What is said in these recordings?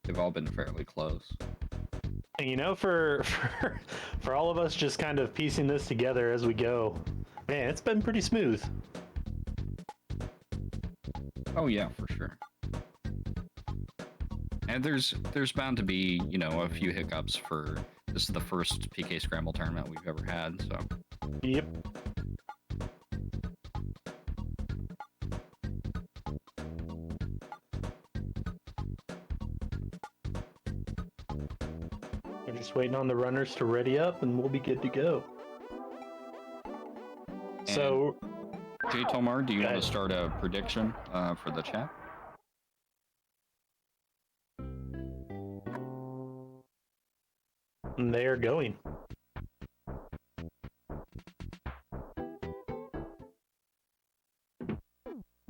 They've all been fairly close. And, you know, for all of us just kind of piecing this together as we go, man, it's been pretty smooth. Oh yeah, for sure. And there's bound to be, you know, a few hiccups for this is the first PK Scramble tournament we've ever had, so. Yep. We're just waiting on the runners to ready up and we'll be good to go. And so, Jay Tomar, do you want to start a prediction for the chat? They are going.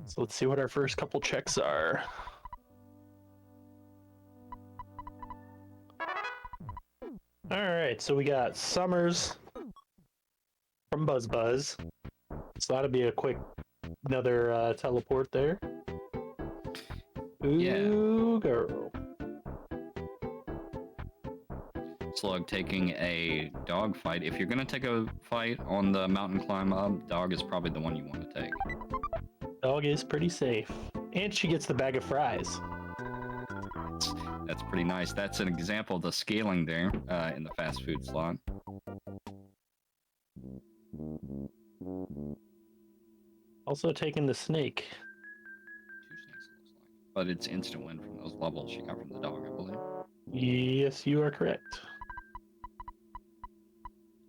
So let's see what our first couple checks are. All right, so we got Summers from BuzzBuzz. So that'll be a quick another teleport there. Ooh, Yeah. girl. Slug taking a dog fight. If you're going to take a fight on the mountain climb up, dog is probably the one you want to take. Dog is pretty safe. And she gets the bag of fries. That's pretty nice. That's an example of the scaling there in the fast food slot. Also taking the snake. 2 snakes, it looks like. But it's instant win from those levels she got from the dog, I believe. Yes, you are correct.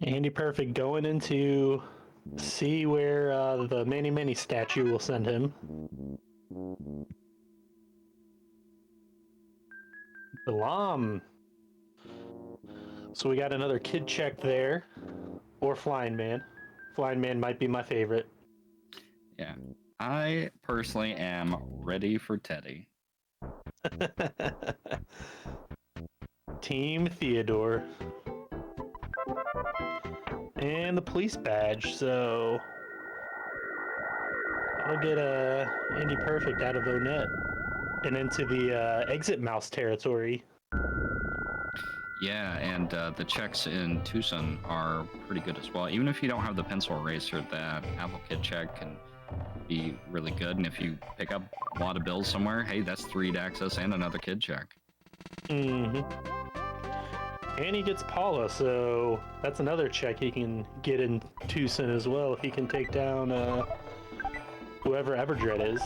AndyPerfect going into see where the Many statue will send him. Balam. So we got another kid check there. Or Flying Man. Flying Man might be my favorite. Yeah. I personally am ready for Teddy. Team Theodore. And the police badge, so I'll get AndyPerfect out of Onet and into the exit mouse territory. Yeah, and the checks in Tucson are pretty good as well. Even if you don't have the pencil eraser, that Apple Kid check can be really good. And if you pick up a lot of bills somewhere, hey, that's 3 to access and another kid check. Mm-hmm. And he gets Paula, so that's another check he can get in Tucson as well if he can take down whoever Everdred is.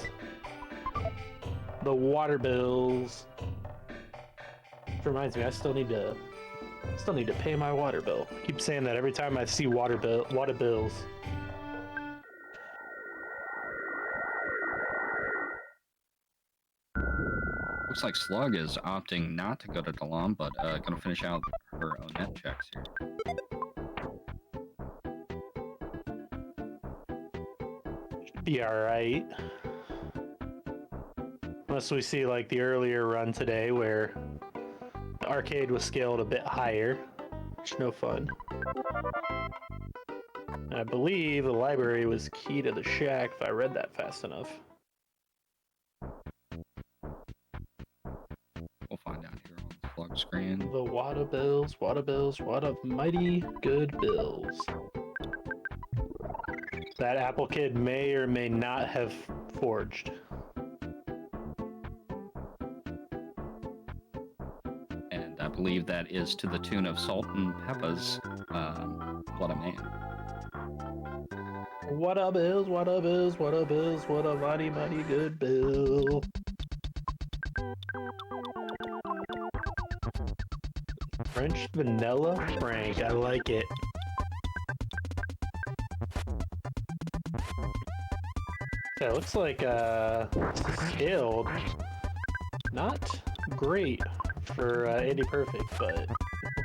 The water bills. Which reminds me, I still need to pay my water bill. I keep saying that every time I see water bills. Looks like Slug is opting not to go to Dalam, but going to finish out her Onet checks here. Should be alright. Unless we see like the earlier run today where the arcade was scaled a bit higher. Which no fun. And I believe the library was key to the shack if I read that fast enough. We'll find out here on the Slug screen. The water bills, what a mighty good bills. That Apple Kid may or may not have forged. And I believe that is to the tune of Salt and Peppa's What a Man. What a bills, what a bills, what a bills, what a mighty, mighty good bill. French vanilla Frank, I like it. So it looks like scaled. Not great for AndyPerfect, but we'll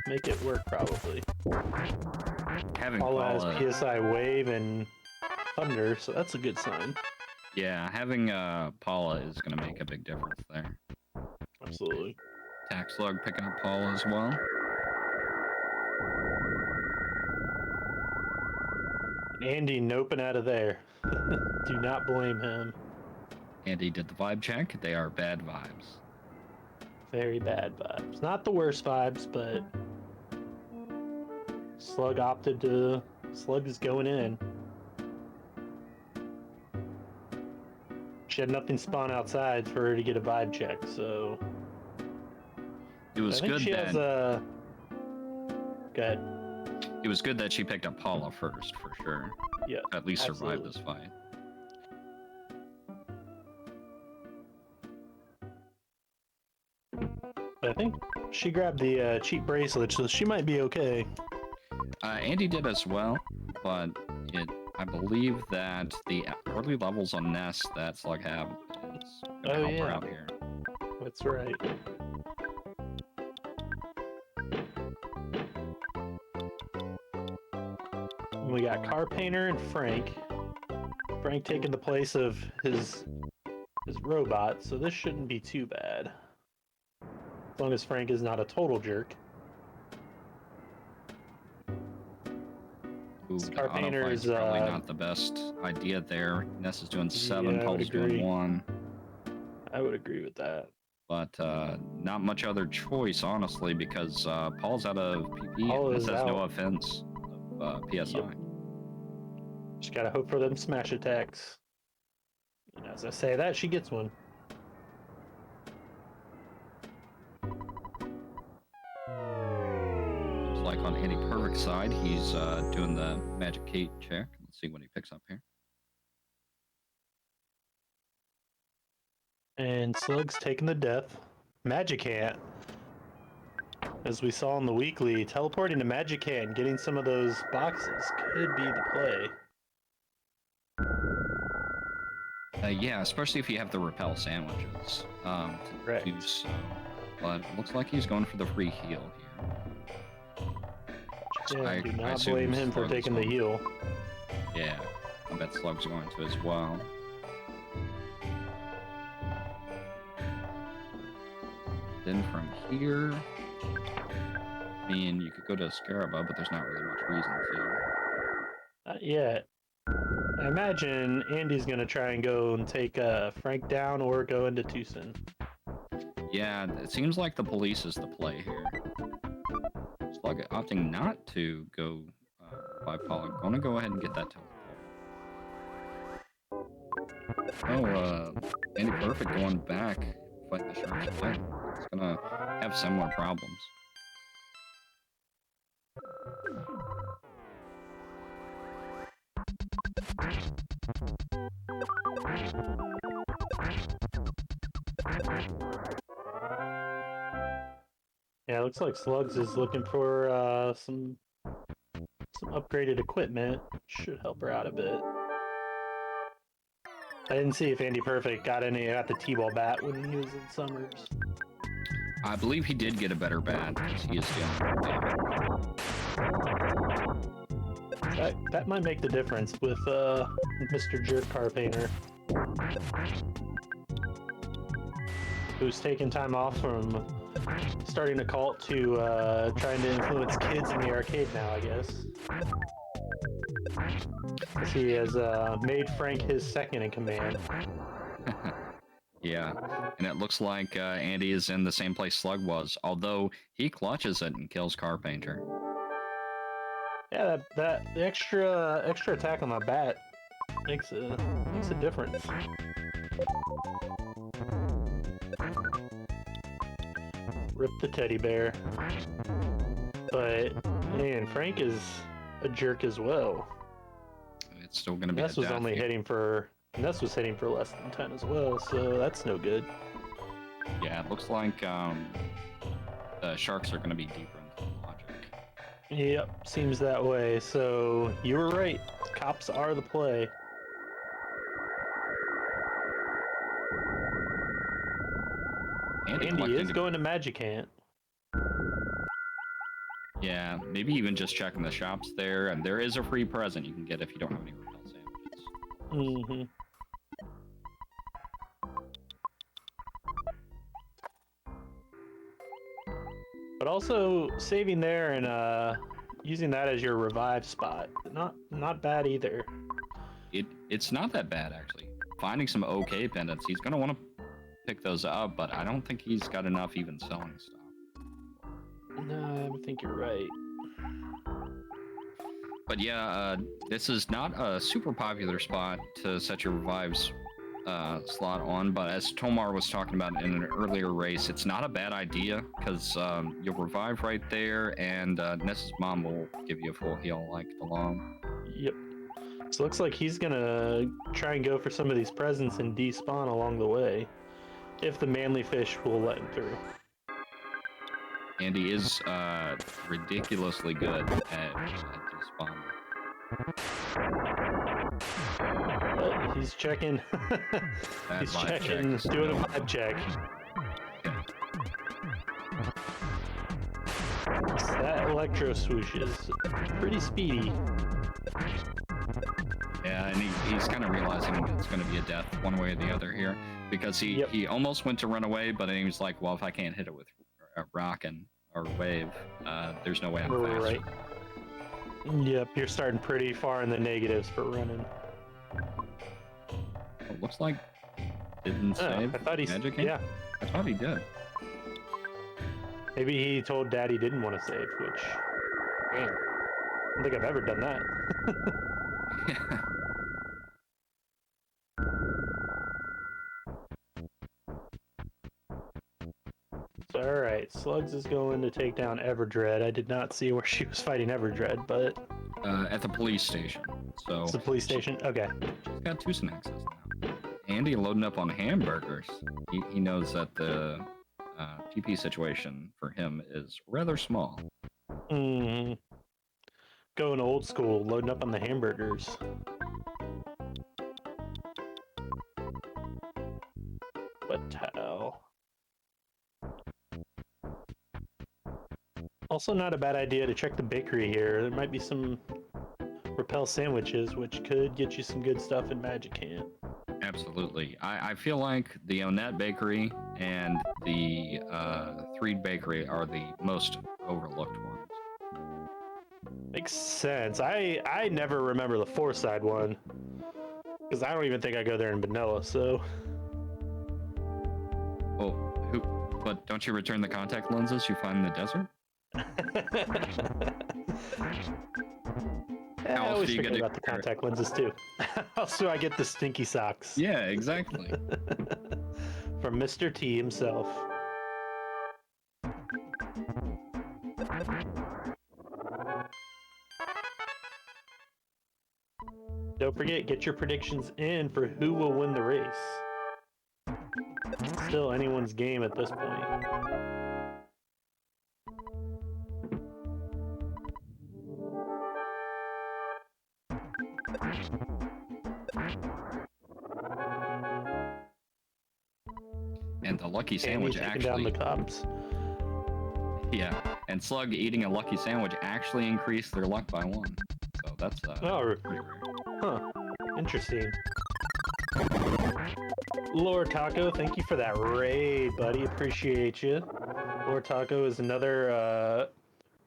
make it work probably. Having Paula Paula has PSI Wave and Thunder, so that's a good sign. Yeah, having Paula is going to make a big difference there. Absolutely. Tax Slug picking up Paula as well. Andy noping out of there. Do not blame him. Andy did the vibe check. They are bad vibes. Very bad vibes. Not the worst vibes, but Slug opted to. Slug is going in. She had nothing spawn outside for her to get a vibe check, so It was I think good she that has a. Go ahead. it was good that she picked up Paula first, for sure. Yeah, At least survive absolutely. this fight. I think she grabbed the cheap bracelet, so she might be okay. Andy did as well, but I believe that the early levels on Ness that Slug have is gonna Oh, help her yeah. out here. That's right. We got Car Painter and Frank. Frank taking the place of his robot, so this shouldn't be too bad. As long as Frank is not a total jerk. Ooh, This the car auto painter fight's is, probably not the best idea there. Ness is doing 7, Yeah, I would Paul's agree. doing 1. I would agree with that. But not much other choice, honestly, because Paul's out of PP. Paul And is this has no out. offense of PSI. Yep. Just gotta hope for them smash attacks. And as I say that, she gets one. Looks like on AndyPerfect's side, he's doing the Magic Kate check. Let's see what he picks up here. And Slug's taking the death. Magic Hat, as we saw in the weekly, teleporting to Magic Hat and getting some of those boxes could be the play. Yeah, especially if you have the repel sandwiches to Correct. do so. But it looks like he's going for the free heal here. Yeah, do not assume blame him for Slug is taking the going- heal. Yeah, I bet Slug's going to as well. Then from here, I mean, you could go to Scaraba, but there's not really much reason to. Not yet. I imagine Andy's gonna try and go and take Frank down or go into Tucson. Yeah, it seems like the police is the play here. Slug opting not to go by Paul. Gonna go ahead and get that teleport. Oh, AndyPerfect going back, fight the Sharks again. It's gonna have similar problems. Yeah, it looks like Slugs is looking for some upgraded equipment. Should help her out a bit. I didn't see if AndyPerfect got the T-ball bat when he was in Summers. I believe he did get a better bat because he is dealing with damage. That might make the difference with Mr. Jerk Car Painter, who's taking time off from starting a cult to trying to influence kids in the arcade now, I guess. He has made Frank his second in command. Yeah, and it looks like Andy is in the same place Slug was, although he clutches it and kills Carpainter. Yeah, the extra attack on the bat makes a difference. Rip the teddy bear. But man, Frank is a jerk as well. It's still going to be Ness a was death only here. hitting for less than 10 as well, so that's no good. Yeah, it looks like the Sharks are going to be deeper into the logic. Yep, seems that way. So you were right. Cops are the play. Andy is going to Magic Hand. Yeah, maybe even just checking the shops there, and there is a free present you can get if you don't have any repel sandwiches. Mm-hmm. But also saving there and using that as your revive spot, not bad either. It's not that bad actually. Finding some okay pendants, he's gonna want to pick those up, but I don't think he's got enough even selling stuff. No, I think you're right. But yeah, this is not a super popular spot to set your revives slot on, but as Tomar was talking about in an earlier race, it's not a bad idea because you'll revive right there, and Ness's mom will give you a full heal like the long. Yep. So it looks like he's gonna try and go for some of these presents and despawn along the way, if the manly fish will let him through. Andy is ridiculously good at despawning. He's checking. He's vibe checking, check doing a vibe check. That electro swoosh is pretty speedy. Yeah, and he's kind of realizing it's going to be a death one way or the other here, because he almost went to run away, but then he was like, well, if I can't hit it with a rock or wave, there's no way I'm faster. Right. Yep, you're starting pretty far in the negatives for running. It looks like didn't save. I thought he Magic. Yeah. I thought he did. Maybe he told Dad he didn't want to save, which, man, I don't think I've ever done that. Alright, Slugs is going to take down Everdread. I did not see where she was fighting Everdread, but... at the police station. So it's the police station? Okay. She's got 2 access now. Andy loading up on hamburgers. He knows that the TP situation for him is rather small. Going old school, loading up on the hamburgers. But hell. Also not a bad idea to check the bakery here. There might be some Repel sandwiches, which could get you some good stuff in Magic Camp. Absolutely. I feel like the Onett Bakery and the Threed Bakery are the most overlooked ones. Makes sense. I never remember the Four-Side one, because I don't even think I go there in vanilla, so... Oh, but don't you return the contact lenses you find in the desert? I always forget about the contact lenses too. How else do I get the stinky socks? Yeah, exactly. From Mr. T himself. Don't forget, get your predictions in for who will win the race. It's still anyone's game at this point. And the Lucky Sandwich actually... down the cops. Yeah, and Slug eating a Lucky Sandwich actually increased their luck by 1. So that's pretty rare. Huh. Interesting. Lord Taco, thank you for that raid, buddy. Appreciate you. Lord Taco is another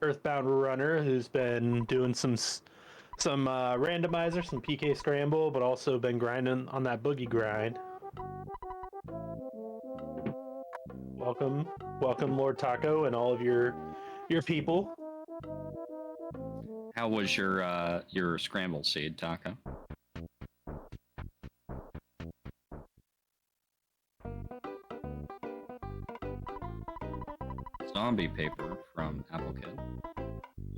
Earthbound runner who's been doing some randomizer, some PK Scramble, but also been grinding on that boogie grind. Welcome, Lord Taco, and all of your people. How was your scramble seed, Taco? Zombie paper from Apple Kid.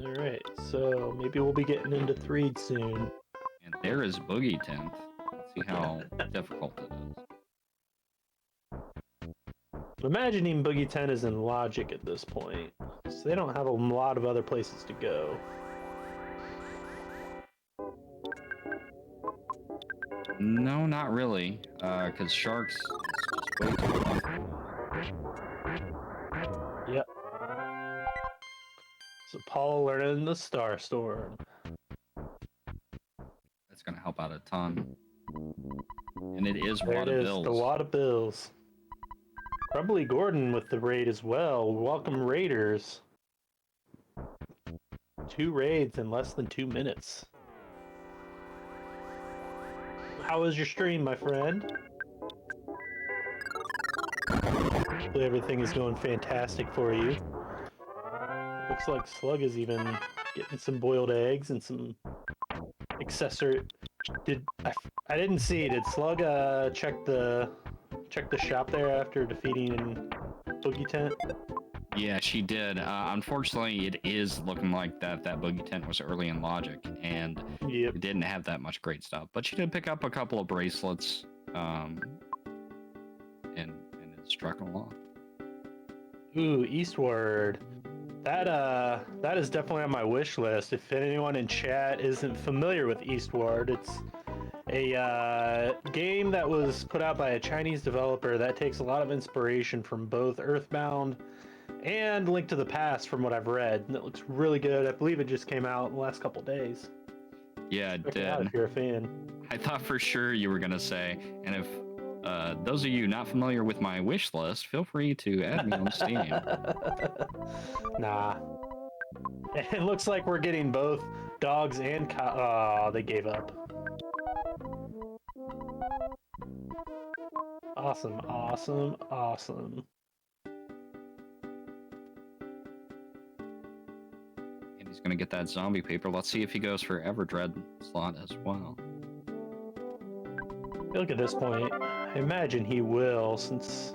All right, so maybe we'll be getting into Threed soon. And there is Boogie Tent. Let's see how difficult it is. I'm imagining Boogie 10 is in Logic at this point, so they don't have a lot of other places to go. No, not really, because Sharks is just way too tough. Yep. So Paul learning the Star Storm. That's going to help out a ton. And it is There Wad it of is, Bills. the Wad of Bills. Probably Gordon with the raid as well. Welcome, Raiders. 2 raids in less than 2 minutes. How was your stream, my friend? Hopefully everything is going fantastic for you. Looks like Slug is even getting some boiled eggs and some accessory. I didn't see. Did Slug check the shop there after defeating Boogie Tent? Yeah, she did. Unfortunately, it is looking like that Boogie Tent was early in Logic, and Yep. it didn't have that much great stuff. But she did pick up a couple of bracelets, and it's trucking along. Ooh, Eastward. That is definitely on my wish list. If anyone in chat isn't familiar with Eastward, it's a game that was put out by a Chinese developer that takes a lot of inspiration from both Earthbound and Link to the Past, from what I've read. And it looks really good. I believe it just came out in the last couple days. Yeah, it Check it out did. if you're a fan. I thought for sure you were gonna say, and if those of you not familiar with my wish list, feel free to add me on Steam. Nah. It looks like we're getting both dogs and oh, they gave up. Awesome, awesome, awesome. And he's gonna get that zombie paper. Let's see if he goes for Everdread slot as well. I feel like at this point, I imagine he will, since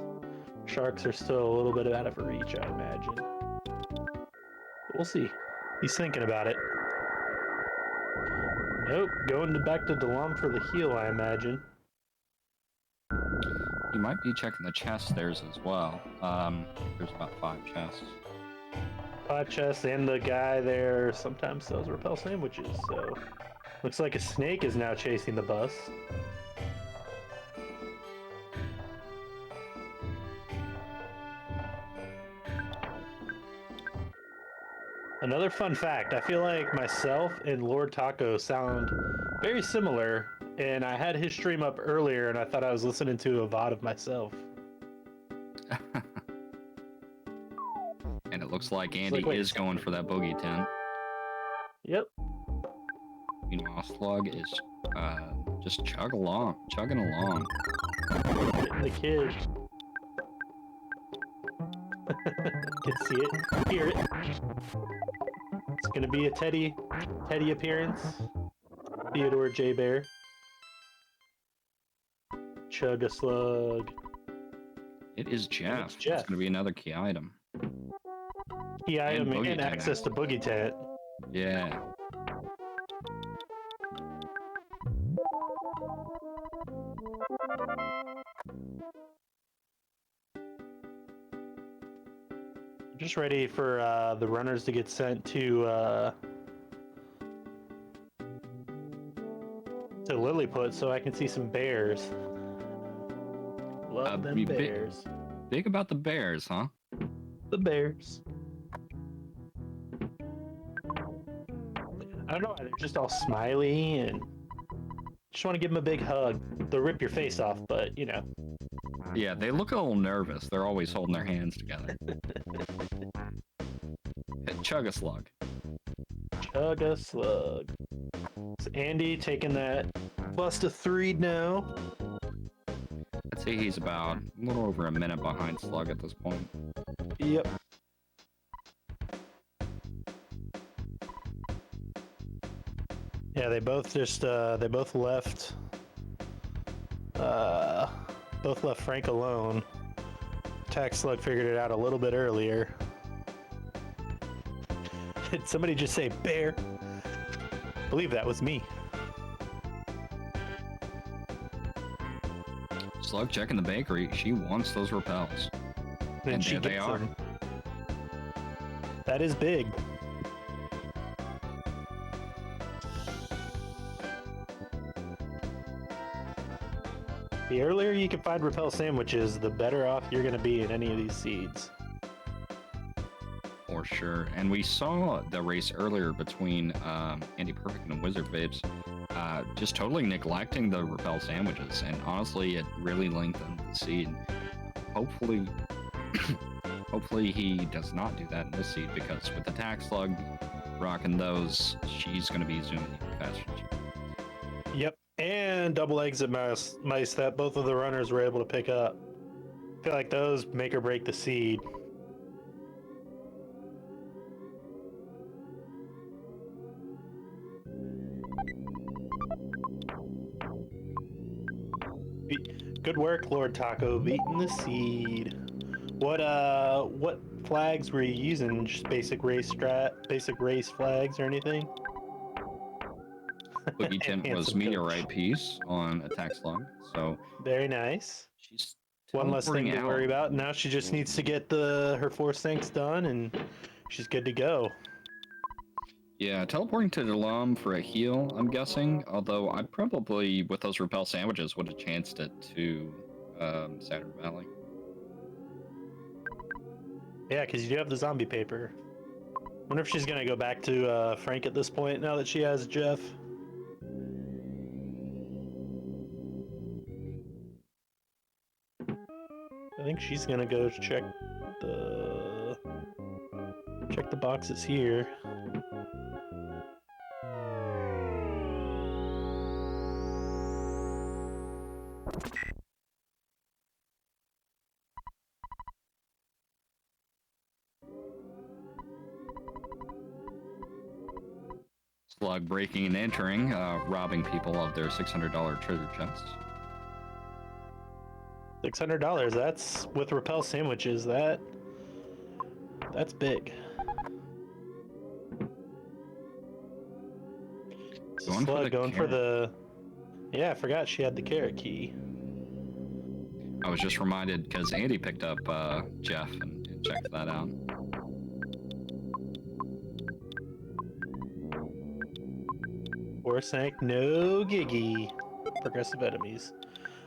sharks are still a little bit out of reach, I imagine. But we'll see. He's thinking about it. Nope, going back to Dalam for the heal, I imagine. He might be checking the chest theirs as well. There's about 5 chests. 5 chests, and the guy there sometimes sells repel sandwiches, so... Looks like a snake is now chasing the bus. Another fun fact, I feel like myself and Lord Taco sound very similar, and I had his stream up earlier and I thought I was listening to a VOD of myself. And it looks like Andy like, wait, is going for that bogey tent. Yep. Meanwhile, Slug is just chugging along. Getting the kid. Can see it, hear it. It's gonna be a Teddy appearance. Theodore J. Bear. Chug a slug. It is Jeff. It's Jeff. It's going to be another key item. Key item Boogie and Tent. access to Boogie Tent. Yeah. Just ready for the runners to get sent to Lilliput so I can see some bears. Love them be bears. Big about the bears, huh? The bears. I don't know why they're just all smiley and just want to give them a big hug. They'll rip your face off, but you know. Yeah, they look a little nervous. They're always holding their hands together. Chug a slug. Chug a slug. It's Andy taking that +3 now. I'd say he's about a little over a minute behind Slug at this point. Yep. Yeah, they both just they both left Frank alone. Tax Slug figured it out a little bit earlier. Did somebody just say bear? I believe that was me. Slug checking the bakery. She wants those repels. And she there they gets are. them. That is big. The earlier you can find repel sandwiches, the better off you're going to be in any of these seeds. For sure. And we saw the race earlier between AndyPerfect and Wizard Babes, just totally neglecting the repel sandwiches. And honestly, it really lengthened the seed. Hopefully, hopefully he does not do that in this seed, because with the Tax Slug rocking those, she's going to be zooming even faster. Yep. And double exit mice that both of the runners were able to pick up. I feel like those make or break the seed. Good work, Lord Taco, beating the seed. What flags were you using? Just basic race flags or anything? Boogie Tint was Handsome meteorite coach. piece on attack slug, so Very nice. she's One less thing teleporting to out. worry about. Now she just needs to get her 4 sinks done, and she's good to go. Yeah, teleporting to Delam for a heal, I'm guessing. Although I probably, with those repel sandwiches, would have chanced it to Saturn Valley. Yeah, because you do have the zombie paper. Wonder if she's gonna go back to Frank at this point now that she has Jeff. I think she's gonna go check the boxes here. Slug breaking and entering, robbing people of their $600 treasure chests. $600. That's with repel sandwiches. That's big. Going for the. Yeah, I forgot she had the carrot key. I was just reminded because Andy picked up Jeff and checked that out. Sank, no giggy. Progressive enemies.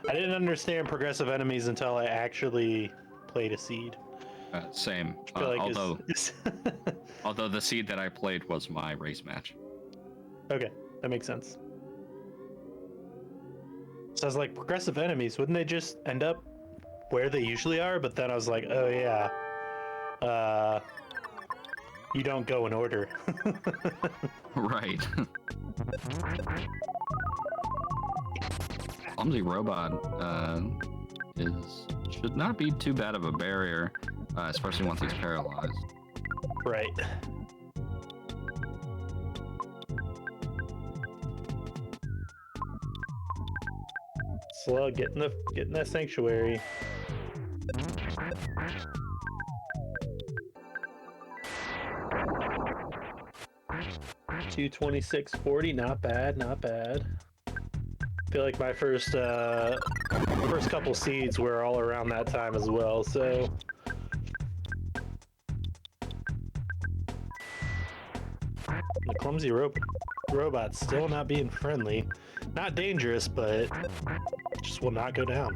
I didn't understand progressive enemies until I actually played a seed. Same. Like although the seed that I played was my race match. Okay, that makes sense. So I was like, progressive enemies, wouldn't they just end up where they usually are? But then I was like, oh yeah. You don't go in order. Right. Clumsy Robot should not be too bad of a barrier, especially once he's paralyzed. Right. Slug getting that sanctuary. $226.40, not bad, not bad. I feel like my first couple seeds were all around that time as well, so the clumsy robot still not being friendly. Not dangerous, but just will not go down.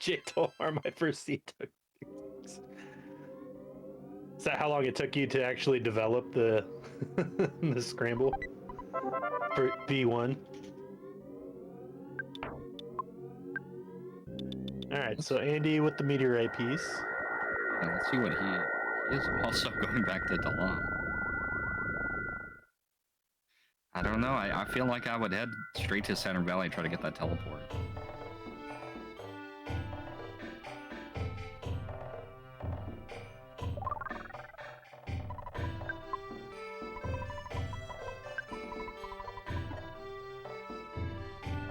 JTOR, my first seed took. Is that how long it took you to actually develop the the scramble for V1? All right, so Andy with the meteorite piece. Yeah, let's see what he is also going back to Dalam. I don't know. I feel like I would head straight to Saturn Valley and try to get that teleport.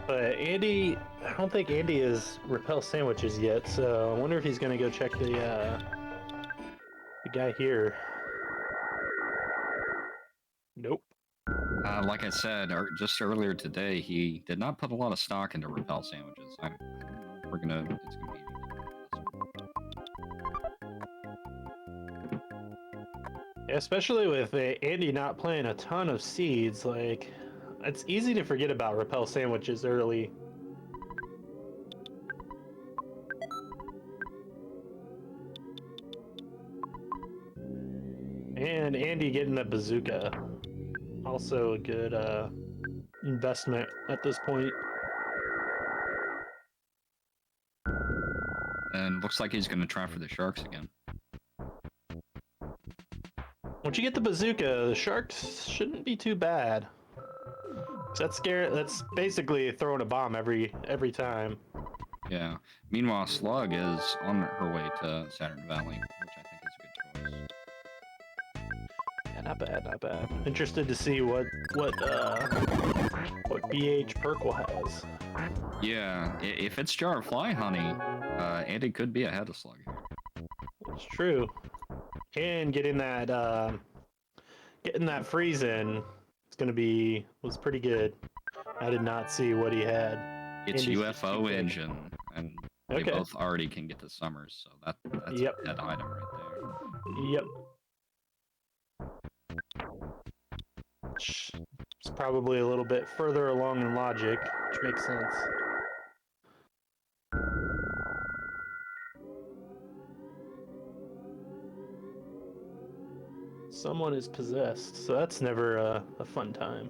But Andy, I don't think Andy has repel sandwiches yet, so I wonder if he's gonna go check the guy here. Nope. Like I said, just earlier today, he did not put a lot of stock into repel sandwiches. It's gonna be. Yeah, especially with Andy not playing a ton of seeds, like it's easy to forget about repel sandwiches early. And Andy getting the bazooka. Also a good investment at this point. And looks like he's going to try for the sharks again. Once you get the bazooka, the sharks shouldn't be too bad. That's scary. That's basically throwing a bomb every time. Yeah. Meanwhile, Slug is on her way to Saturn Valley, which I think is a good choice. Yeah, not bad, not bad. Interested to see what BH Perkle has. Yeah, if it's Jar of Fly Honey, Andy could be ahead of Slug here. It's true. And getting that freeze in was pretty good. I did not see what he had. It's Andy's UFO engine, and they Okay. both already can get to Summers, so that's Yep. a dead item right there. Yep. It's probably a little bit further along in logic, which makes sense. Someone is possessed, so that's never a fun time.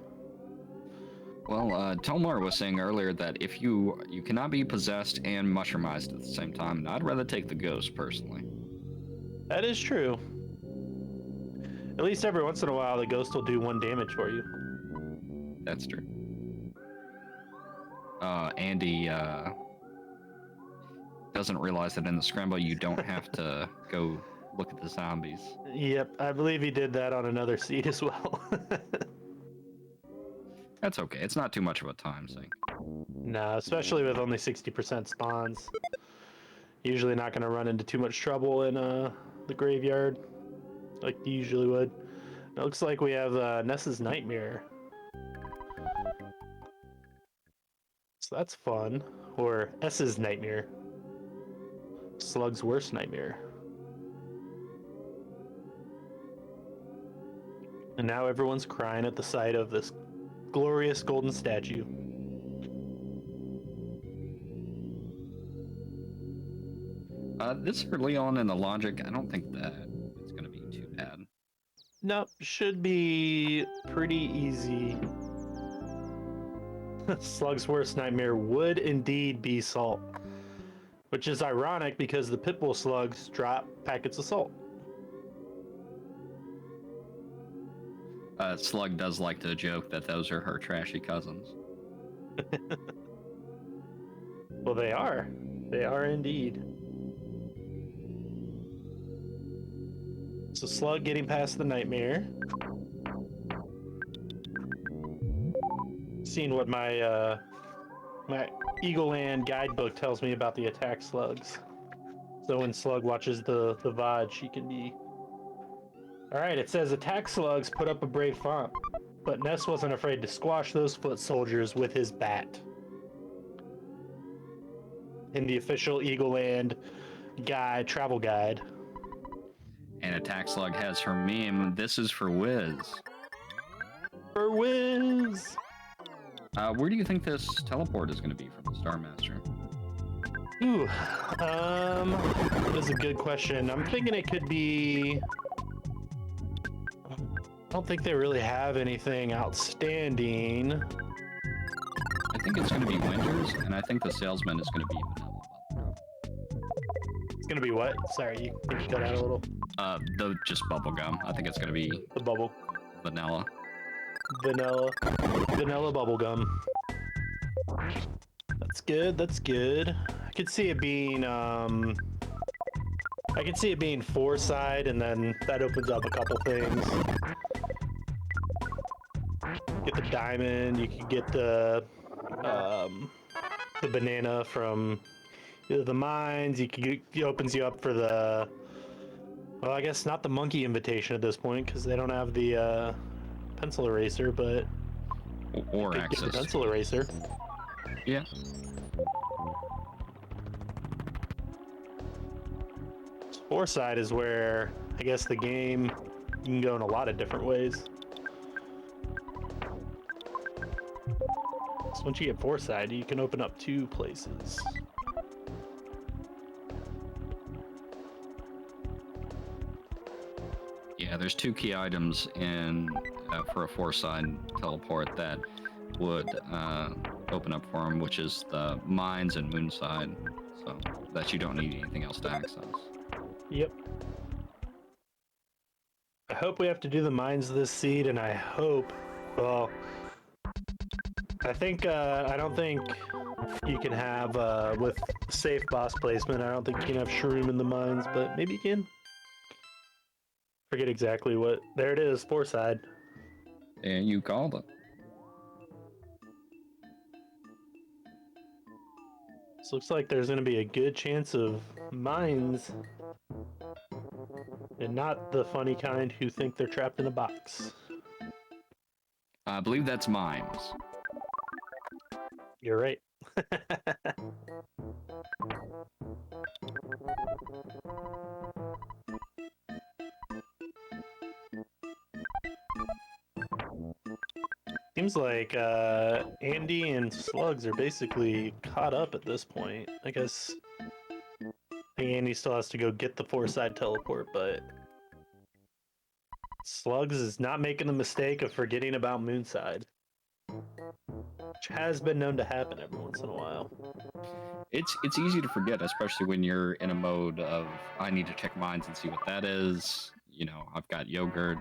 Well, Tomar was saying earlier that if you cannot be possessed and mushroomized at the same time, and I'd rather take the ghost personally. That is true. At least every once in a while, the ghost will do 1 damage for you. That's true. Andy doesn't realize that in the scramble you don't have to go look at the zombies. Yep, I believe he did that on another seed as well. That's okay. It's not too much of a time sink. No, especially with only 60% spawns. Usually not going to run into too much trouble in the graveyard like you usually would. It looks like we have Ness's Nightmare. So that's fun. Or S's Nightmare. Slug's worst nightmare. And now everyone's crying at the sight of this glorious golden statue. This early on in the logic, I don't think that it's going to be too bad. Nope, should be pretty easy. Slug's worst nightmare would indeed be salt. Which is ironic because the Pitbull slugs drop packets of salt. Slug does like to joke that those are her trashy cousins. Well, they are. They are indeed. So Slug getting past the nightmare. Seeing what my my Eagle Land guidebook tells me about the attack slugs. So when Slug watches the VOD, she can be... Alright, it says attack slugs put up a brave front, but Ness wasn't afraid to squash those foot soldiers with his bat. In the official Eagle Land travel guide. And Attack Slug has her meme, "This is for Wiz." For Wiz! Where do you think this teleport is going to be from the Star Master? Ooh, that's a good question. I'm thinking it could be... I don't think they really have anything outstanding. I think it's going to be Winters, and I think the salesman is going to be Vanilla Bubblegum. It's gonna be what? Sorry, you cut out a little. Just Bubblegum. I think it's going to be The bubble. Vanilla. Vanilla bubblegum. That's good, that's good. I could see it being, I could see it being 4-side, and then that opens up a couple things. Get the diamond, you could get the banana from either the mines, it opens you up for the... Well, I guess not the monkey invitation at this point, because they don't have the pencil eraser, but... Or Get access. the pencil eraser. Yeah. Four-side is where I guess the game you can go in a lot of different ways. So once you get four-side, you can open up 2 places. Yeah, there's 2 key items in for a 4-side teleport that would open up for him, which is the mines and moonside, so that you don't need anything else to access. Yep. I hope we have to do the mines this seed, and I hope, well, I don't think you can have with safe boss placement. I don't think you can have shroom in the mines, but maybe you can. Forget exactly what. There it is, four side. And you called it. So looks like there's going to be a good chance of mines, and not the funny kind who think they're trapped in a box. I believe that's mines. You're right. Seems like Andy and Slugs are basically caught up at this point. I guess I think Andy still has to go get the four-side teleport, but Slugs is not making the mistake of forgetting about Moonside, which has been known to happen every once in a while. It's easy to forget, especially when you're in a mode of I need to check mines and see what that is. You know, I've got yogurt,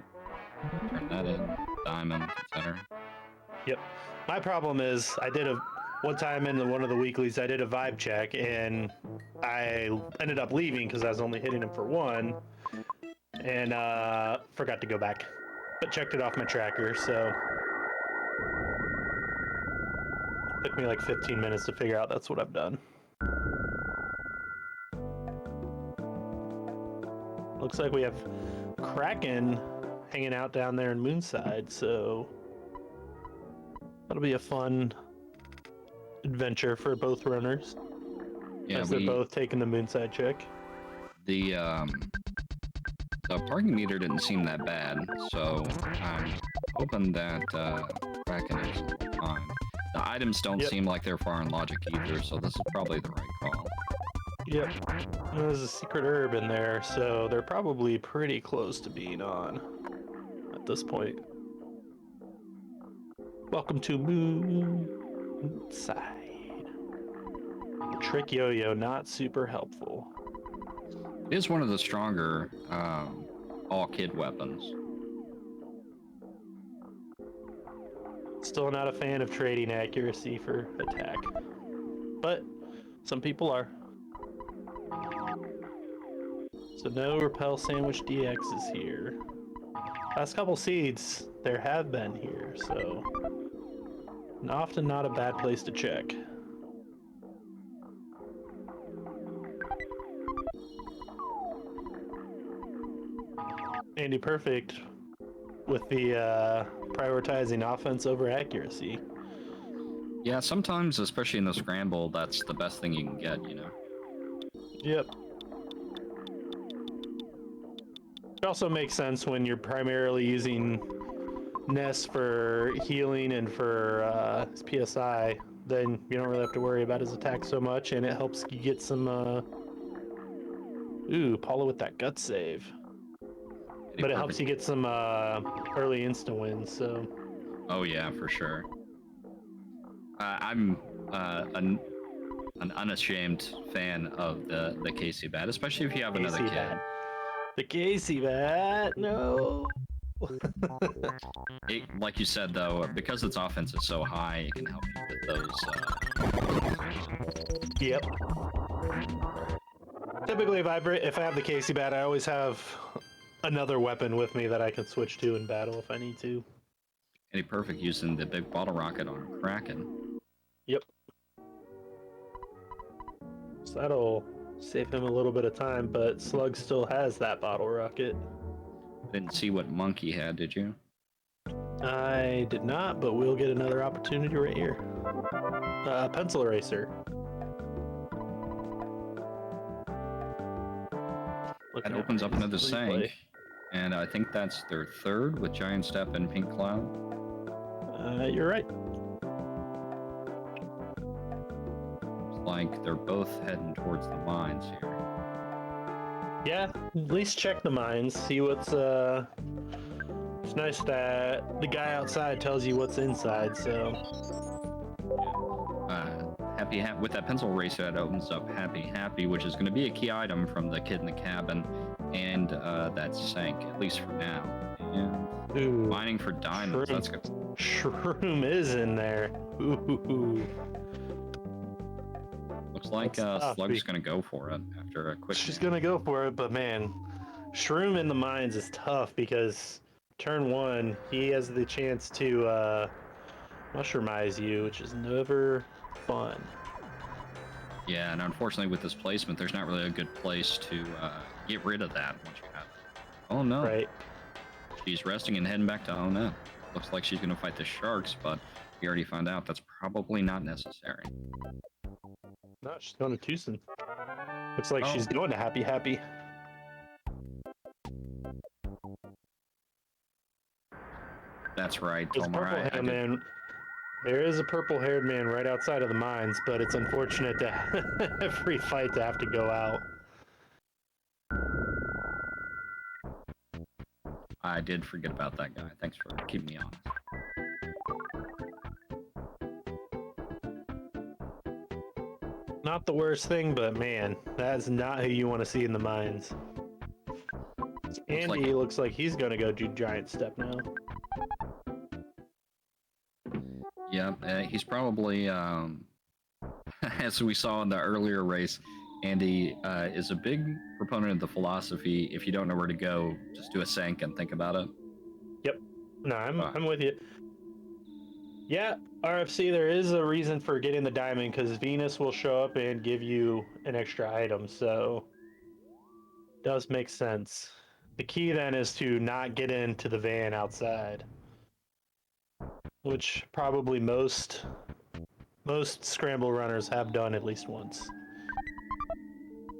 turn that in, diamond, etc. Yep. My problem is one time in one of the weeklies I did a vibe check and I ended up leaving because I was only hitting him for one and forgot to go back, but checked it off my tracker, so it took me like 15 minutes to figure out that's what I've done. Looks like we have Kraken hanging out down there in Moonside, so that'll be a fun adventure for both runners. Yeah, as they're both taking the Moonside check. The parking meter didn't seem that bad, so I'm hoping that Kraken is fine. The items don't seem like they're far in logic either, so this is probably the right call. Yep. There's a secret herb in there, so they're probably pretty close to being on at this point. Welcome to Moonside. The trick yo-yo, not super helpful. It is one of the stronger all-kid weapons. Still not a fan of trading accuracy for attack, but some people are. So no repel sandwich DX is here. Last couple seeds there have been here, so often not a bad place to check. AndyPerfect with the prioritizing offense over accuracy. Yeah, sometimes, especially in the scramble, that's the best thing you can get, you know? Yep. It also makes sense when you're primarily using Ness for healing and for PSI, then you don't really have to worry about his attack so much, and it helps you get some... Ooh, Paula with that gut save. But it helps you get some early insta wins, so... Oh yeah, for sure. I'm an unashamed fan of the Casey bat, especially if you have another kid. The Casey bat, no! Like you said, though, because its offense is so high, it can help you with those... Yep. Typically, if I have the Casey bat, I always have another weapon with me that I can switch to in battle if I need to. AndyPerfect using the big bottle rocket on Kraken. Yep. So that'll save him a little bit of time, but Slug still has that bottle rocket. Didn't see what Monkey had, did you? I did not, but we'll get another opportunity right here. Pencil eraser. That opens up another Sank, and I think that's their third with Giant Step and Pink Cloud. You're right. It's like they're both heading towards the mines here. Yeah, at least check the mines, see what's It's nice that the guy outside tells you what's inside, so... With that pencil eraser, that opens up Happy, which is going to be a key item from the kid in the cabin, and that Sank, at least for now. And mining for diamonds, that's good. Shroom is in there. Ooh. Looks like That's tough, Slug's gonna go for it after a quick. She's gonna go for it, but man, Shroom in the mines is tough because turn one, he has the chance to mushroomize you, which is never fun. Yeah, and unfortunately with this placement, there's not really a good place to get rid of that once you have it. Oh no. Right. She's resting and heading back to oh no. Looks like she's going to fight the sharks, but we already found out that's probably not necessary. No, she's going to Tucson. Looks like Oh. she's going to Happy Happy. That's right, There's Tomar. man. There is a purple-haired man right outside of the mines, but it's unfortunate that every fight to have to go out. I did forget about that guy. Thanks for keeping me honest. Not the worst thing, but man, that's not who you want to see in the mines. Andy looks like he's going to go do giant step now. Yeah, he's probably, as we saw in the earlier race, Andy is a big proponent of the philosophy, if you don't know where to go, just do a sync and think about it. Yep. No, I'm with you. Yeah, RFC, there is a reason for getting the diamond, because Venus will show up and give you an extra item, so does make sense. The key then is to not get into the van outside, which probably most scramble runners have done at least once.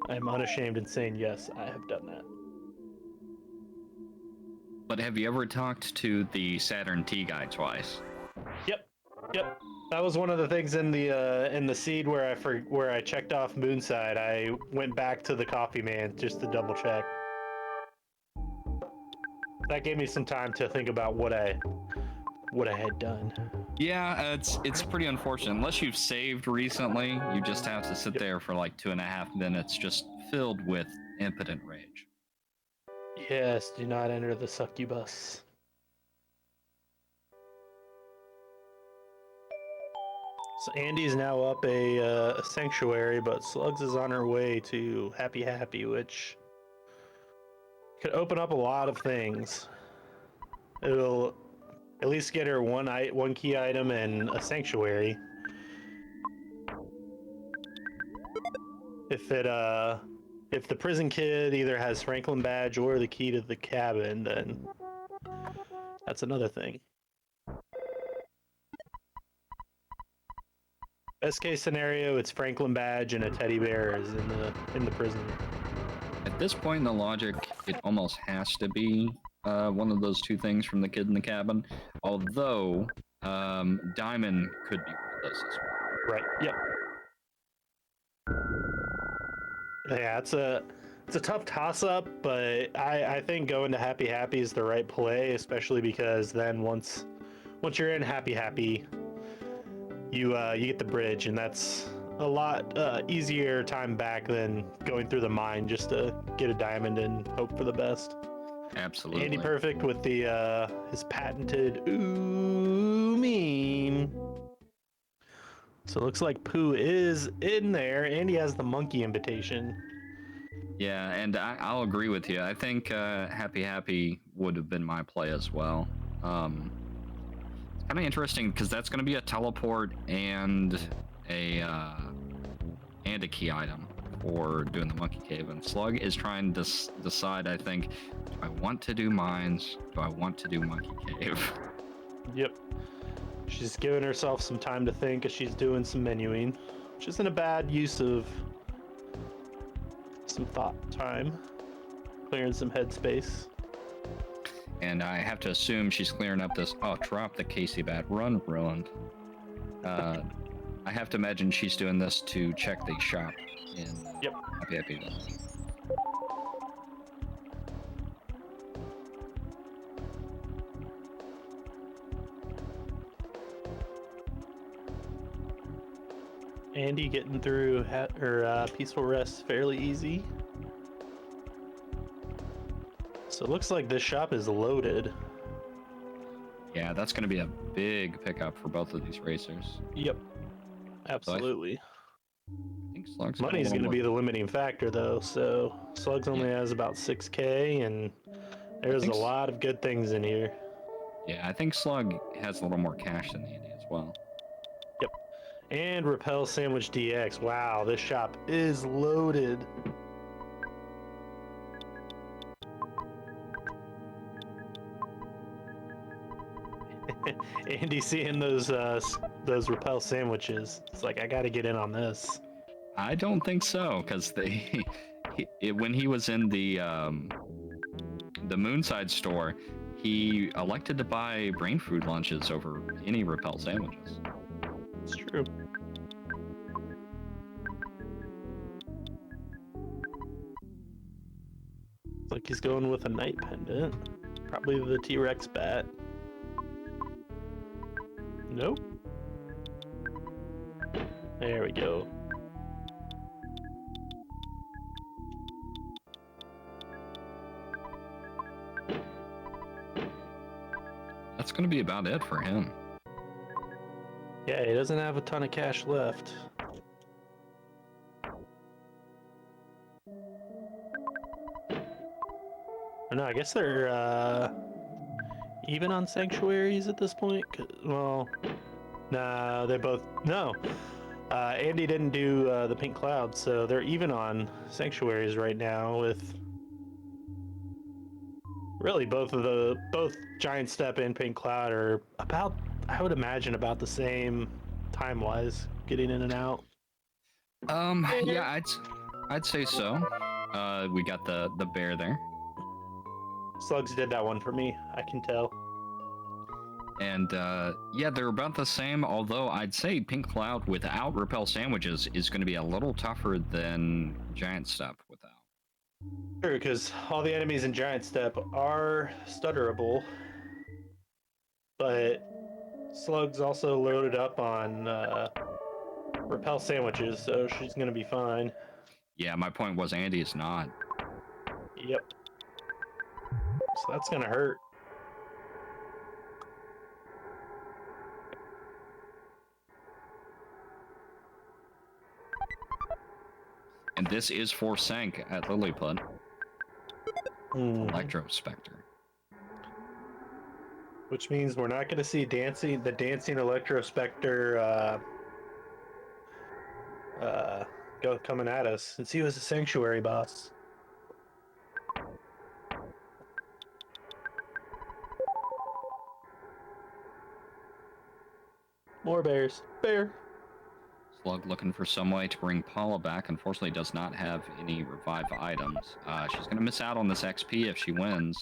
I'm unashamed in saying yes, I have done that. But have you ever talked to the Saturn T guy twice? Yep. That was one of the things in the seed where I checked off Moonside. I went back to the coffee man just to double check. That gave me some time to think about what I had done. Yeah, it's pretty unfortunate. Unless you've saved recently, you just have to sit there for like 2.5 minutes, just filled with impotent rage. Yes, do not enter the succubus. So Andy's now up a sanctuary, but Slugs is on her way to Happy Happy, which could open up a lot of things. It'll at least get her one key item and a sanctuary. If the prison kid either has Franklin badge or the key to the cabin, then that's another thing. Best case scenario, it's Franklin badge and a teddy bear is in the prison. At this point in the logic, it almost has to be one of those two things from the kid in the cabin. Although Diamond could be one of those as well. Right. Yep. Yeah, it's a tough toss-up, but I think going to Happy Happy is the right play, especially because then once you're in Happy Happy, you get the bridge, and that's a lot easier time back than going through the mine just to get a diamond and hope for the best. Absolutely. AndyPerfect with the his patented ooh meme. So it looks like Pooh is in there, and he has the monkey invitation. Yeah, and I'll agree with you. I think Happy Happy would have been my play as well. It's kind of interesting because that's going to be a teleport and a key item for doing the monkey cave. And Slug is trying to decide, I think, do I want to do mines? Do I want to do monkey cave? Yep. She's giving herself some time to think as she's doing some menuing, which isn't a bad use of some thought time. Clearing some headspace. And I have to assume she's clearing up this, oh, drop the Casey bat, run, ruined. I have to imagine she's doing this to check the shop in Happy Happy. Andy getting through her peaceful rest fairly easy. So it looks like this shop is loaded. Yeah, that's going to be a big pickup for both of these racers. Yep. Absolutely. I think Slug's got a Money's little going to more- be the limiting factor, though. So Slugs only has about 6K, and there's a lot of good things in here. Yeah, I think Slug has a little more cash than Andy as well. Yep. And Repel Sandwich DX. Wow, this shop is loaded. Andy seeing those Repel sandwiches. It's like, I got to get in on this. I don't think so, because when he was in the Moonside store, he elected to buy brain food lunches over any Repel sandwiches. It's true. Looks like he's going with a night pendant. Probably the T-Rex bat. Nope. There we go. That's going to be about it for him. Yeah, he doesn't have a ton of cash left. Oh, no, I guess they're even on sanctuaries at this point. Well, nah, they both no. Andy didn't do the pink cloud, so they're even on sanctuaries right now with really both Giant Step and Pink Cloud are about, I would imagine, about the same time wise getting in and out. Yeah, I'd say so. We got the bear there. Slugs did that one for me, I can tell. And yeah, they're about the same, although I'd say Pink Cloud without Repel Sandwiches is going to be a little tougher than Giant Step without. True, because all the enemies in Giant Step are stutterable, but Slug's also loaded up on Repel Sandwiches, so she's going to be fine. Yeah, my point was Andy is not. Yep. So that's going to hurt. And this is for Sank at Lilliput. Electro Spectre. Which means we're not going to see the dancing Electro Spectre coming at us, since he was a sanctuary boss. More bears. Bear. Slug looking for some way to bring Paula back. Unfortunately, does not have any revive items. She's going to miss out on this XP if she wins.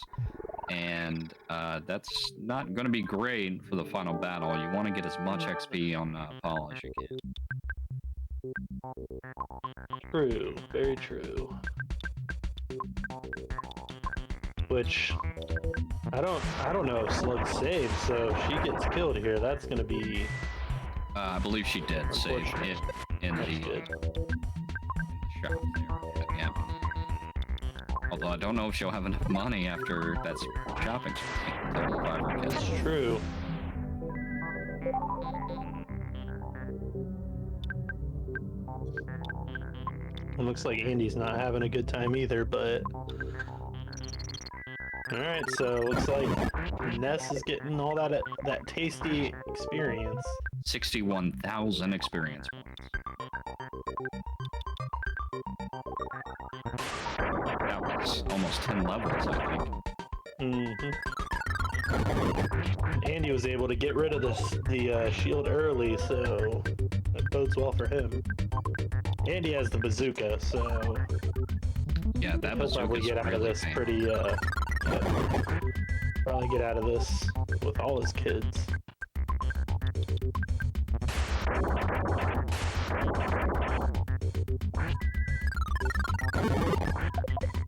And that's not going to be great for the final battle. You want to get as much XP on Paula as you can. True. Very true. Which I don't know if Slug saved, so if she gets killed here, that's going to be... I believe she did save it in the shop there. Yeah. Although I don't know if she'll have enough money after that shopping spree to revive her kids. That's true. It looks like Andy's not having a good time either, but... Alright, so looks like Ness is getting all that tasty experience. 61,000 experience points. That was almost 10 levels, I think. Andy was able to get rid of the shield early, so that bodes well for him. Andy has the bazooka, so yeah, that he'll probably get out of this pretty. Probably get out of this with all his kids.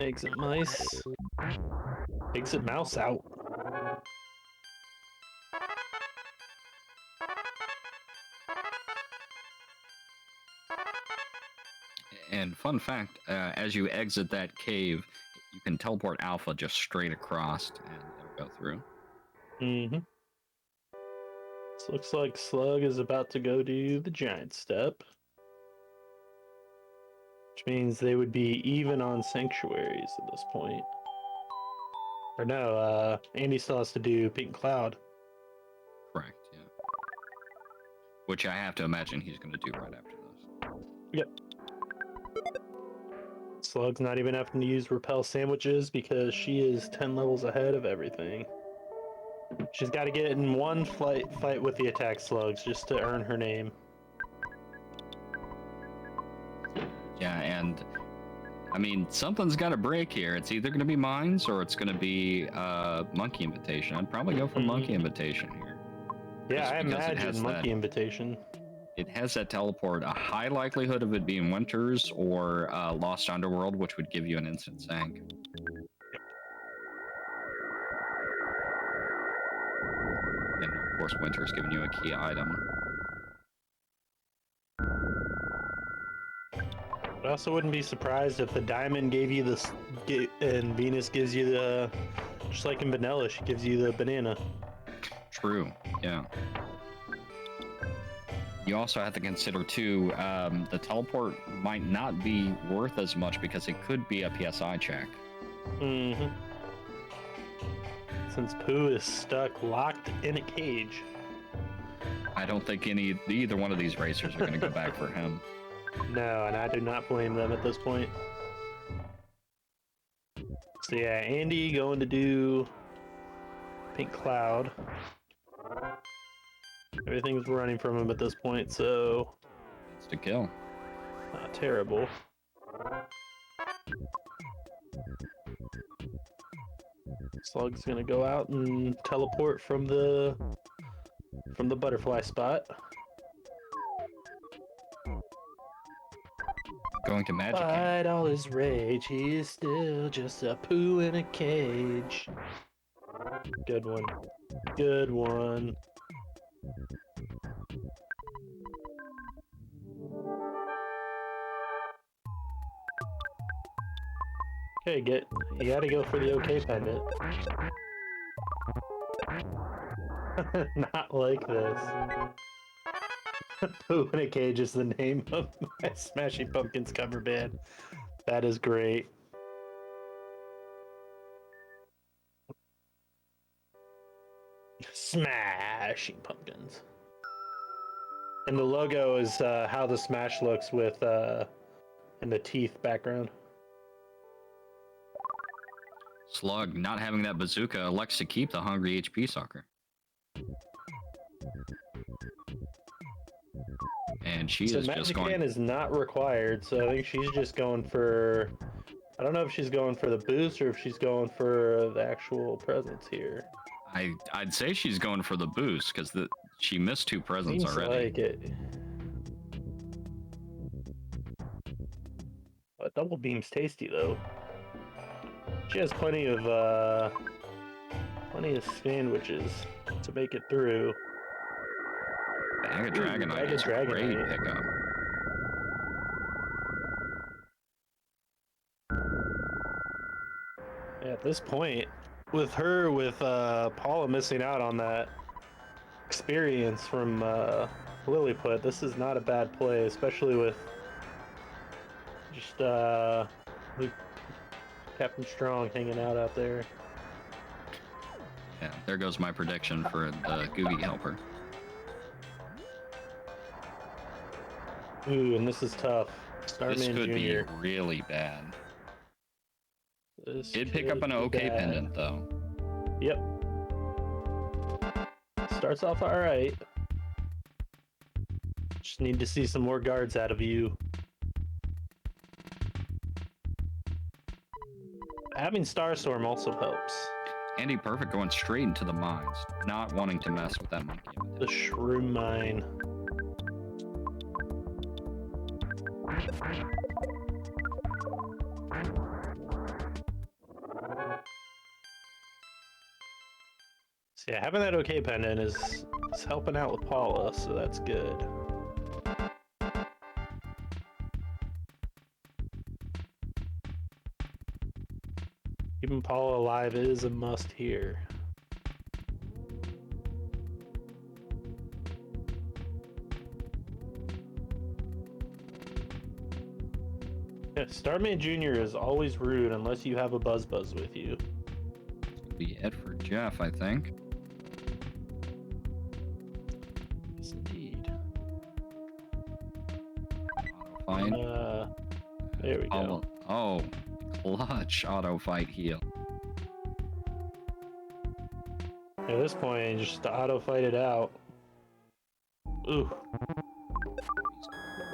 Exit mice. Exit mouse out. And fun fact, as you exit that cave, you can teleport Alpha just straight across and it'll go through. So looks like Slug is about to go do the giant step. Which means they would be even on sanctuaries at this point. Or no, Andy still has to do Pink Cloud. Correct, yeah. Which I have to imagine he's going to do right after this. Yep. Slug's not even having to use repel sandwiches because she is 10 levels ahead of everything. She's got to get in one fight with the attack slugs just to earn her name. Yeah, and I mean, something's got to break here. It's either going to be Mines or it's going to be Monkey Invitation. I'd probably go for Monkey Invitation here. Yeah, Just I because it has imagine Monkey Invitation. It has that teleport, a high likelihood of it being Winters or Lost Underworld, which would give you an instant sank. And of course, Winters giving you a key item. I also wouldn't be surprised if the diamond gave you this, and Venus gives you the, just like in vanilla, she gives you the banana. True, yeah. You also have to consider too, the teleport might not be worth as much because it could be a PSI check. Mm-hmm. Since Pooh is stuck, locked in a cage. I don't think either one of these racers are going to go back for him. No, and I do not blame them at this point. So yeah, Andy going to do Pink Cloud. Everything's running from him at this point, so It's to kill. not terrible. Slug's gonna go out and teleport from the butterfly spot. Going to Magic Hand. Despite all his rage, he is still just a Pooh in a cage. Good one. Good one. Okay, you gotta go for the OK pendant. Not like this. Pooh in a Cage is the name of my Smashing Pumpkins cover band. That is great. Smashing Pumpkins. And the logo is how the Smash looks with in the teeth background. Slug, not having that bazooka, elects to keep the hungry HP sucker. And she is just going... Magic is not required, so I think she's just going for... I don't know if she's going for the boost or if she's going for the actual presence here. I'd say she's going for the boost, because she missed 2 presents Seems already. like it. A double beam's tasty, though. She has plenty of sandwiches to make it through. Bag of Dragonite is a great pickup. Yeah, at this point, with Paula missing out on that experience from Lilliput, this is not a bad play, especially with just Captain Strong hanging out there. Yeah, there goes my prediction for the Googie Helper. Ooh, and this is tough. Starman This could Jr. be really bad. This Did pick up an could be okay bad. pendant, though. Yep. Starts off alright. Just need to see some more guards out of you. Having Starstorm also helps. AndyPerfect going straight into the mines, not wanting to mess with that monkey. The Shroom Mine. So yeah, having that okay pendant is helping out with Paula, so that's good. Keeping Paula alive is a must here. Yeah, Starman Jr. is always rude unless you have a Buzz with you. Be it for Jeff, I think. Yes, indeed. Fight. There we go. Oh, clutch auto fight heal. At this point, just to auto fight it out. Ooh.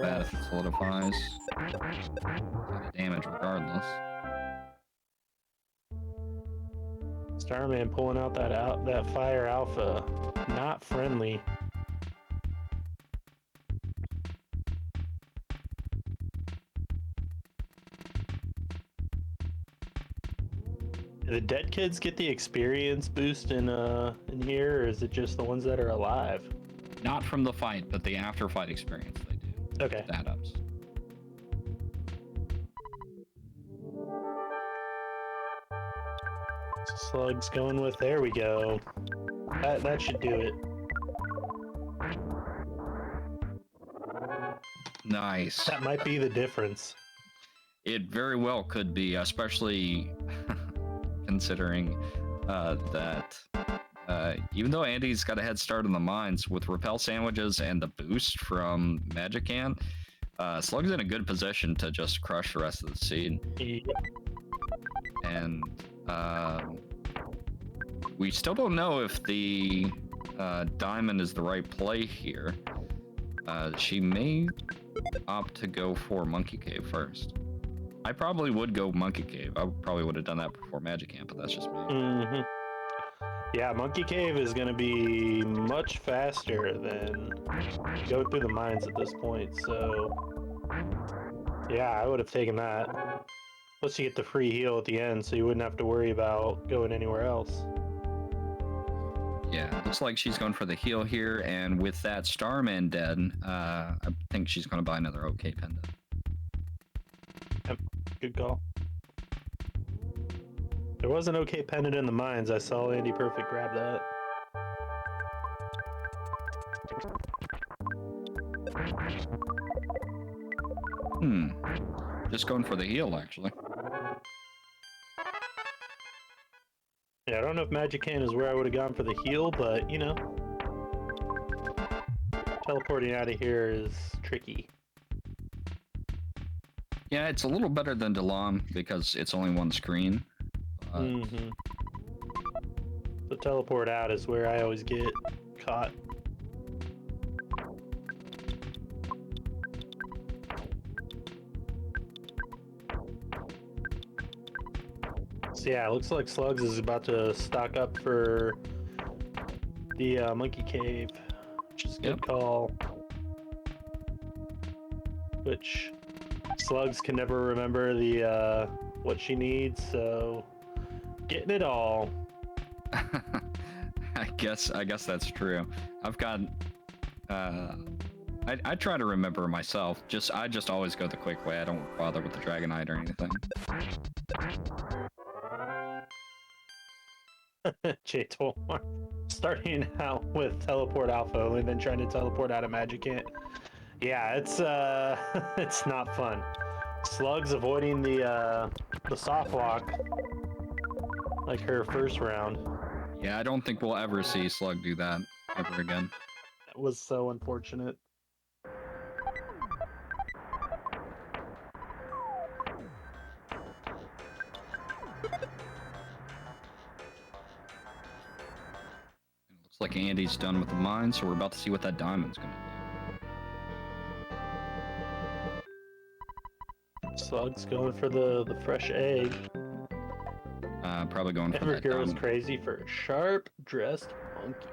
Bad if it solidifies. The damage regardless. Starman pulling out that Fire Alpha. Not friendly. Do the dead kids get the experience boost in here, or is it just the ones that are alive? Not from the fight, but the after fight experience they do. Okay. That ups. Slugs going with, there we go. That should do it. Nice. That might be the difference. It very well could be, especially considering that even though Andy's got a head start in the mines with repel sandwiches and the boost from Magican, Slug's in a good position to just crush the rest of the seed. Yeah. And we still don't know if the diamond is the right play here. She may opt to go for Monkey Cave first. I probably would go Monkey Cave. I probably would have done that before Magican, but that's just me. Mm-hmm. Yeah, Monkey Cave is going to be much faster than go through the mines at this point, so yeah, I would have taken that. Plus you get the free heal at the end, so you wouldn't have to worry about going anywhere else. Yeah, looks like she's going for the heal here, and with that Starman dead, I think she's going to buy another OK pendant. Yep, good call. There was an OK pendant in the mines. I saw AndyPerfect grab that. Just going for the heal, actually. Yeah, I don't know if Magican is where I would have gone for the heal, but, you know, teleporting out of here is tricky. Yeah, it's a little better than Delam because it's only one screen. Mm-hmm. The teleport out is where I always get caught. So yeah, it looks like Slugs is about to stock up for the Monkey Cave, which is a good call. Which Slugs can never remember the what she needs, so getting it all. I guess that's true. I've got I try to remember myself. I just always go the quick way. I don't bother with the Dragonite or anything. J12 starting out with Teleport Alpha and then trying to teleport out of Magicant. Yeah, it's it's not fun. Slugs avoiding the soft lock like her first round. Yeah, I don't think we'll ever see Slug do that ever again. That was so unfortunate. Looks like Andy's done with the mine, so we're about to see what that diamond's gonna do. Slug's going for the fresh egg. Probably going for that Evergirl's diamond. crazy for a sharp dressed monkey.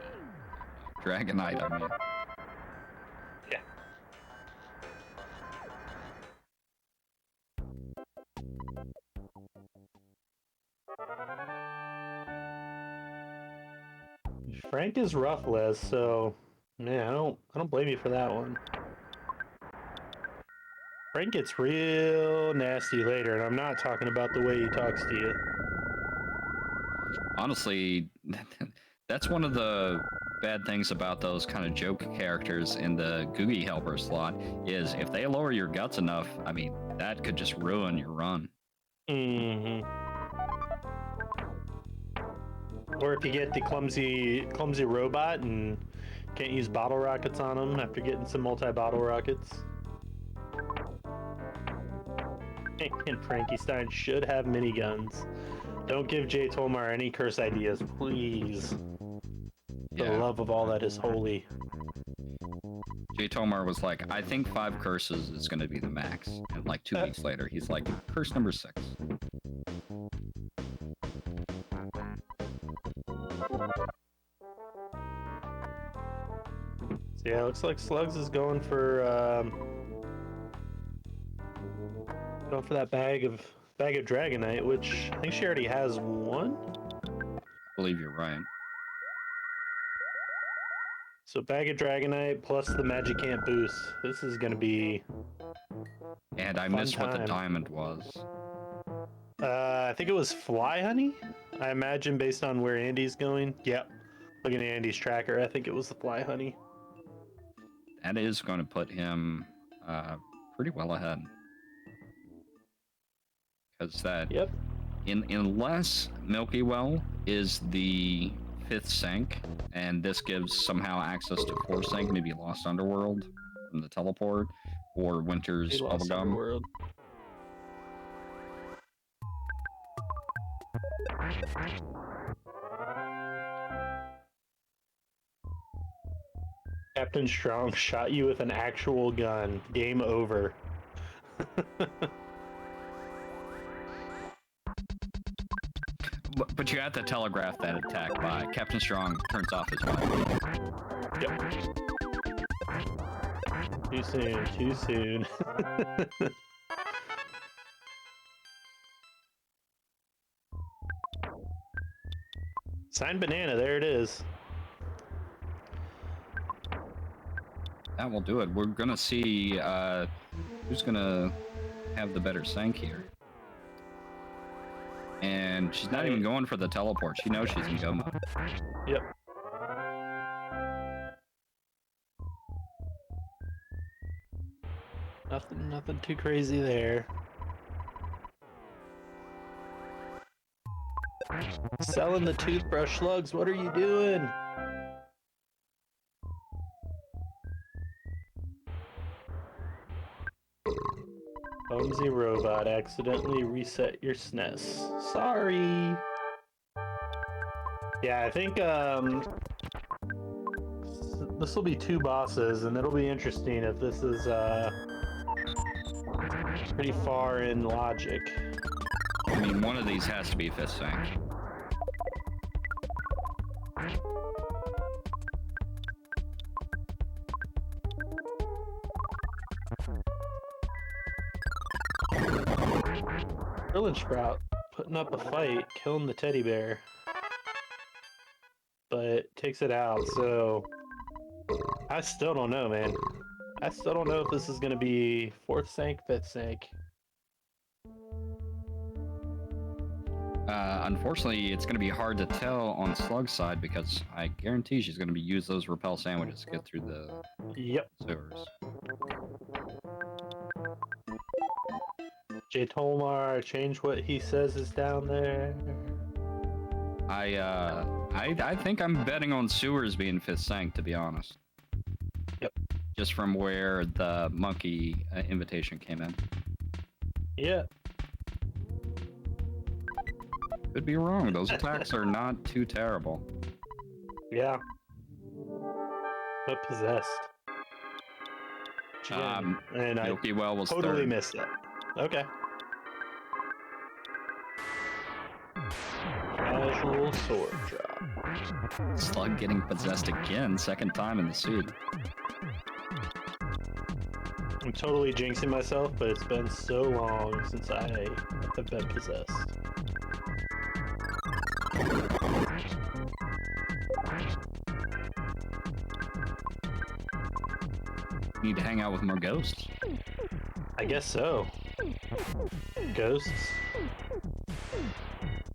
Dragonite, I mean. Yeah. Frank is roughless, so man, I don't blame you for that one. Frank gets real nasty later, and I'm not talking about the way he talks to you. Honestly, that's one of the bad things about those kind of joke characters in the Googie Helper slot is if they lower your guts enough, I mean, that could just ruin your run. Mm-hmm. Or if you get the clumsy robot and can't use bottle rockets on them after getting some multi-bottle rockets. And Frankenstein should have miniguns. Don't give Jay Tolmar any curse ideas, please. The love of all that is holy. Jay Tomar was like, I think 5 curses is going to be the max. And like 2 weeks later, he's like, curse number 6. So yeah, looks like Slugs is going for that bag of Dragonite, which I think she already has one. I believe you're right. So bag of Dragonite plus the Magikarp boost. This is gonna be. And I missed what the diamond was. I think it was Fly Honey. I imagine based on where Andy's going. Yep. Looking at Andy's tracker, I think it was the Fly Honey. That is going to put him pretty well ahead. Because that. Yep. Unless Milky Well is the 5th sync, and this gives somehow access to 4th sync, maybe Lost Underworld from the teleport, or Winter's Bubblegum. Captain Strong shot you with an actual gun. Game over. But you have to telegraph that attack by Captain Strong turns off his mic. Yep. Too soon, too soon. Signed banana, there it is. That will do it. We're gonna see who's gonna have the better sync here. And she's not even going for the teleport. She knows she's in go mode. Yep. Nothing too crazy there. Selling the toothbrush Slugs, what are you doing? Clumsy robot accidentally reset your SNES. Sorry. Yeah, I think this will be 2 bosses, and it'll be interesting if this is pretty far in logic. I mean, one of these has to be 5th sync. Brilliant Sprout putting up a fight, killing the teddy bear, but takes it out. So I still don't know, man. I still don't know if this is going to be 4th sync, 5th sync. Unfortunately, it's going to be hard to tell on Slug's side because I guarantee she's going to be use those repel sandwiches to get through the sewers. Jay Tolmar, change what he says is down there. I think I'm betting on sewers being 5th sync, to be honest. Yep. Just from where the monkey invitation came in. Yeah. Could be wrong. Those attacks are not too terrible. Yeah. But possessed. And Milky Well was totally 3rd. missed it. Okay. Casual sword drop. Slug getting possessed again, 2nd time in the suit. I'm totally jinxing myself, but it's been so long since I have been possessed. Need to hang out with more ghosts. I guess so. Ghosts.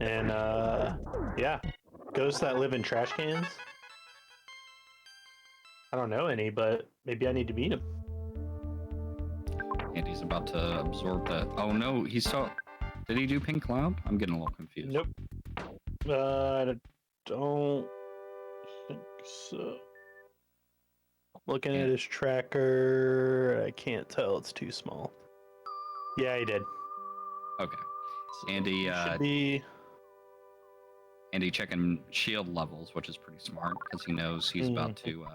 And, yeah. Ghosts that live in trash cans. I don't know any, but maybe I need to meet him. Andy's about to absorb that. Oh no, he saw. Did he do Pink Cloud? I'm getting a little confused. Nope. I don't think so. Looking at his tracker, I can't tell. It's too small. Yeah, he did. Okay. So Andy, should be. Andy checking shield levels, which is pretty smart because he knows he's about to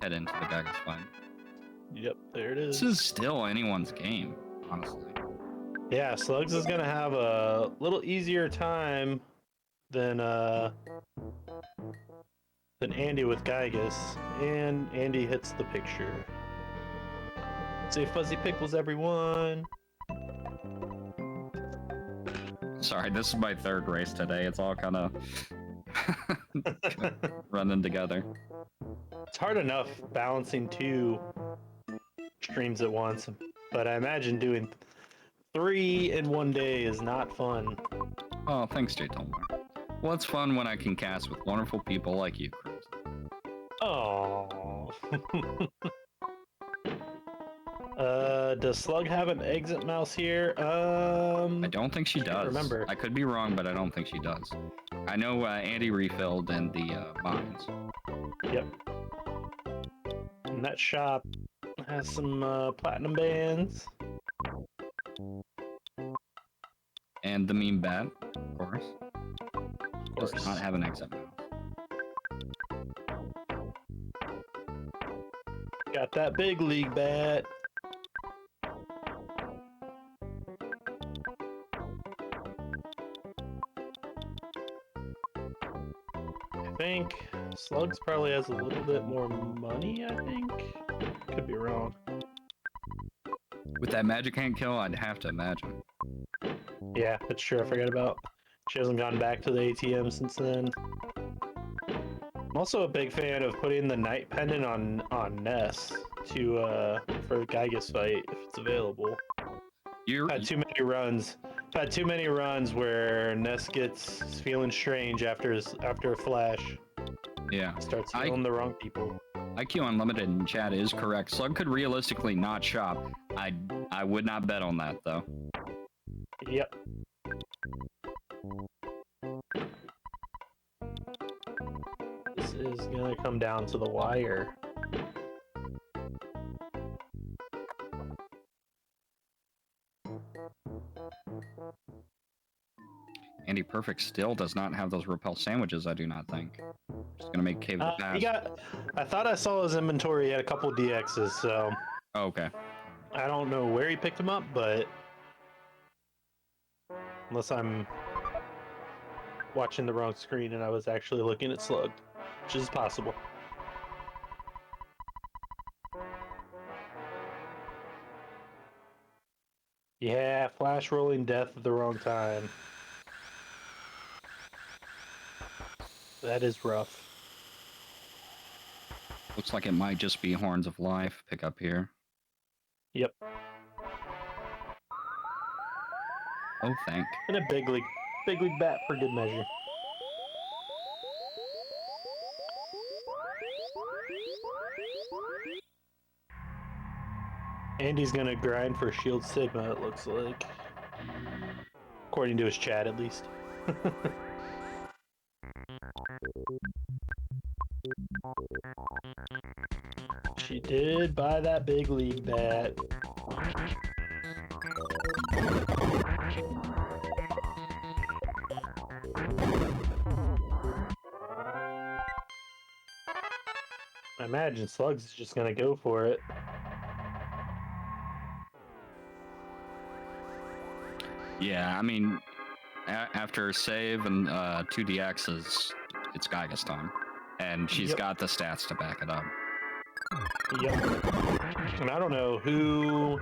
head into the Geiger's fight. Yep, there it is. This is still anyone's game, honestly. Yeah, Slugs is gonna have a little easier time than Andy with Gygus, and Andy hits the picture. Say fuzzy pickles, everyone. Sorry, this is my third race today. It's all kind of running together. It's hard enough balancing 2 streams at once, but I imagine doing 3 in one day is not fun. Oh, thanks, Jay Tolmar. Well, it's fun when I can cast with wonderful people like you, Cruz. Oh. Does Slug have an exit mouse here? I don't think she does. Remember. I could be wrong, but I don't think she does. I know Andy refilled in the mines. Yep. And that shop has some platinum bands. And the meme bat, of course. Does not have an exit mouse. Got that big league bat. I think Slugs probably has a little bit more money, I think. Could be wrong. With that magic hand kill, I'd have to imagine. Yeah, that's true. I forgot about. She hasn't gone back to the ATM since then. I'm also a big fan of putting the Night Pendant on Ness to for Gygus fight if it's available. You're Had too many runs. Had too many runs where Ness gets feeling strange after a flash. yeah. Starts healing the wrong people. IQ Unlimited in chat is correct. Slug could realistically not shop. I would not bet on that though. Yep. This is gonna come down to the wire. AndyPerfect still does not have those repel sandwiches, I do not think. Just gonna make Cave of the Past. I thought I saw his inventory. He had a couple DXs, so Oh, okay. I don't know where he picked them up, but unless I'm watching the wrong screen and I was actually looking at Slug, which is possible. Yeah, flash rolling death at the wrong time. That is rough. Looks like it might just be Horns of Life pick up here. Yep. Oh, thank. And a big league bat for good measure. Andy's gonna grind for Shield Sigma, it looks like. According to his chat, at least. She did buy that big league bat. I imagine Slugs is just gonna go for it. Yeah, I mean, after save and 2 DXs, it's Gygus time. And she's got the stats to back it up. Yep. And I don't know who...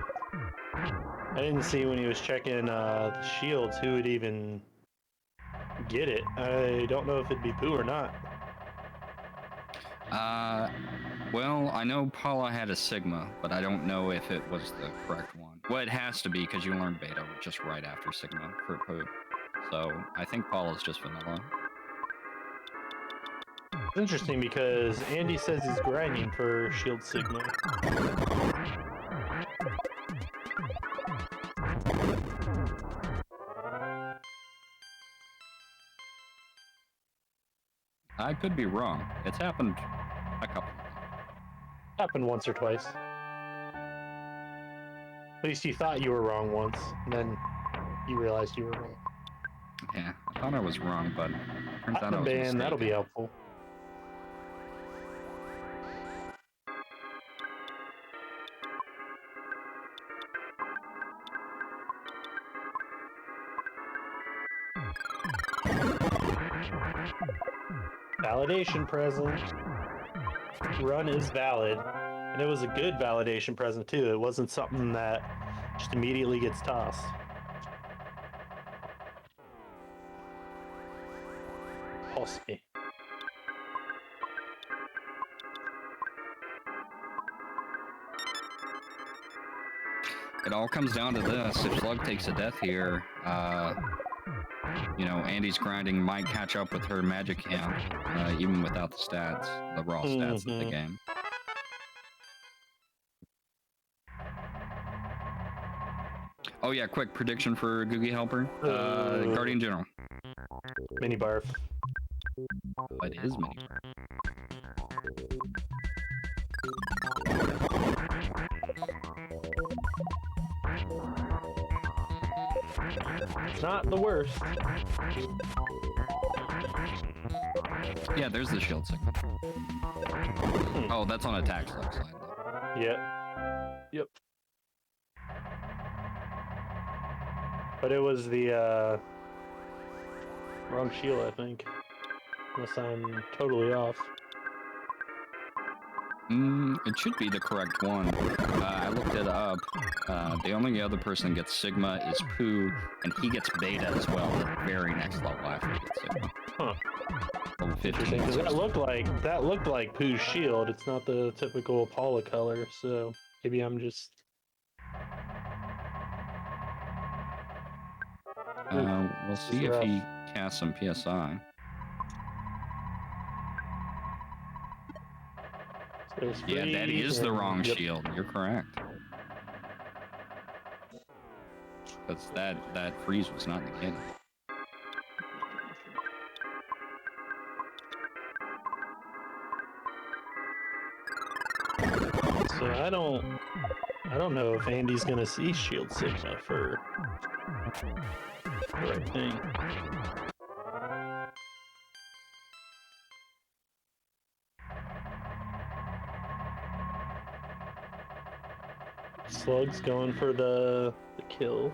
I didn't see when he was checking the shields who would even get it. I don't know if it'd be Pooh or not. Well, I know Paula had a Sigma, but I don't know if it was the correct one. Well, it has to be because you learned Beta just right after Sigma for Pooh. So I think Paula's just vanilla. It's interesting because Andy says he's grinding for Shield Sigma. I could be wrong. It's happened a couple of times. Happened once or twice. At least you thought you were wrong once, and then you realized you were wrong. Yeah, I thought I was wrong, but turns out I was Ban, mistaken. that'll be helpful. Validation present. Run is valid. And it was a good validation present, too. It wasn't something that just immediately gets tossed. Pulse me. It all comes down to this. If Slug takes a death here, you know, Andy's grinding might catch up with her magic camp, even without the stats, the raw stats of the game. Oh yeah, quick prediction for Googie Helper. Guardian General. Mini barf. What is mini barf? Not the worst. Yeah, there's the shield signal. Oh, that's on attack slug slide though. Yep. Yep. But it was the wrong shield, I think. Unless I'm totally off. It should be the correct one. I looked it up. The only other person that gets Sigma is Pooh, and he gets Beta as well. The very next level after he gets Sigma. Huh. Level 15. Interesting, because that looked like Pooh's shield. It's not the typical Paula color, so maybe I'm just. We'll see if he casts some PSI. Yeah, that is the wrong shield. You're correct. Because that freeze was not negated. So I don't know if Andy's gonna see Shield Sigma for the right thing. Slug's going for the kill.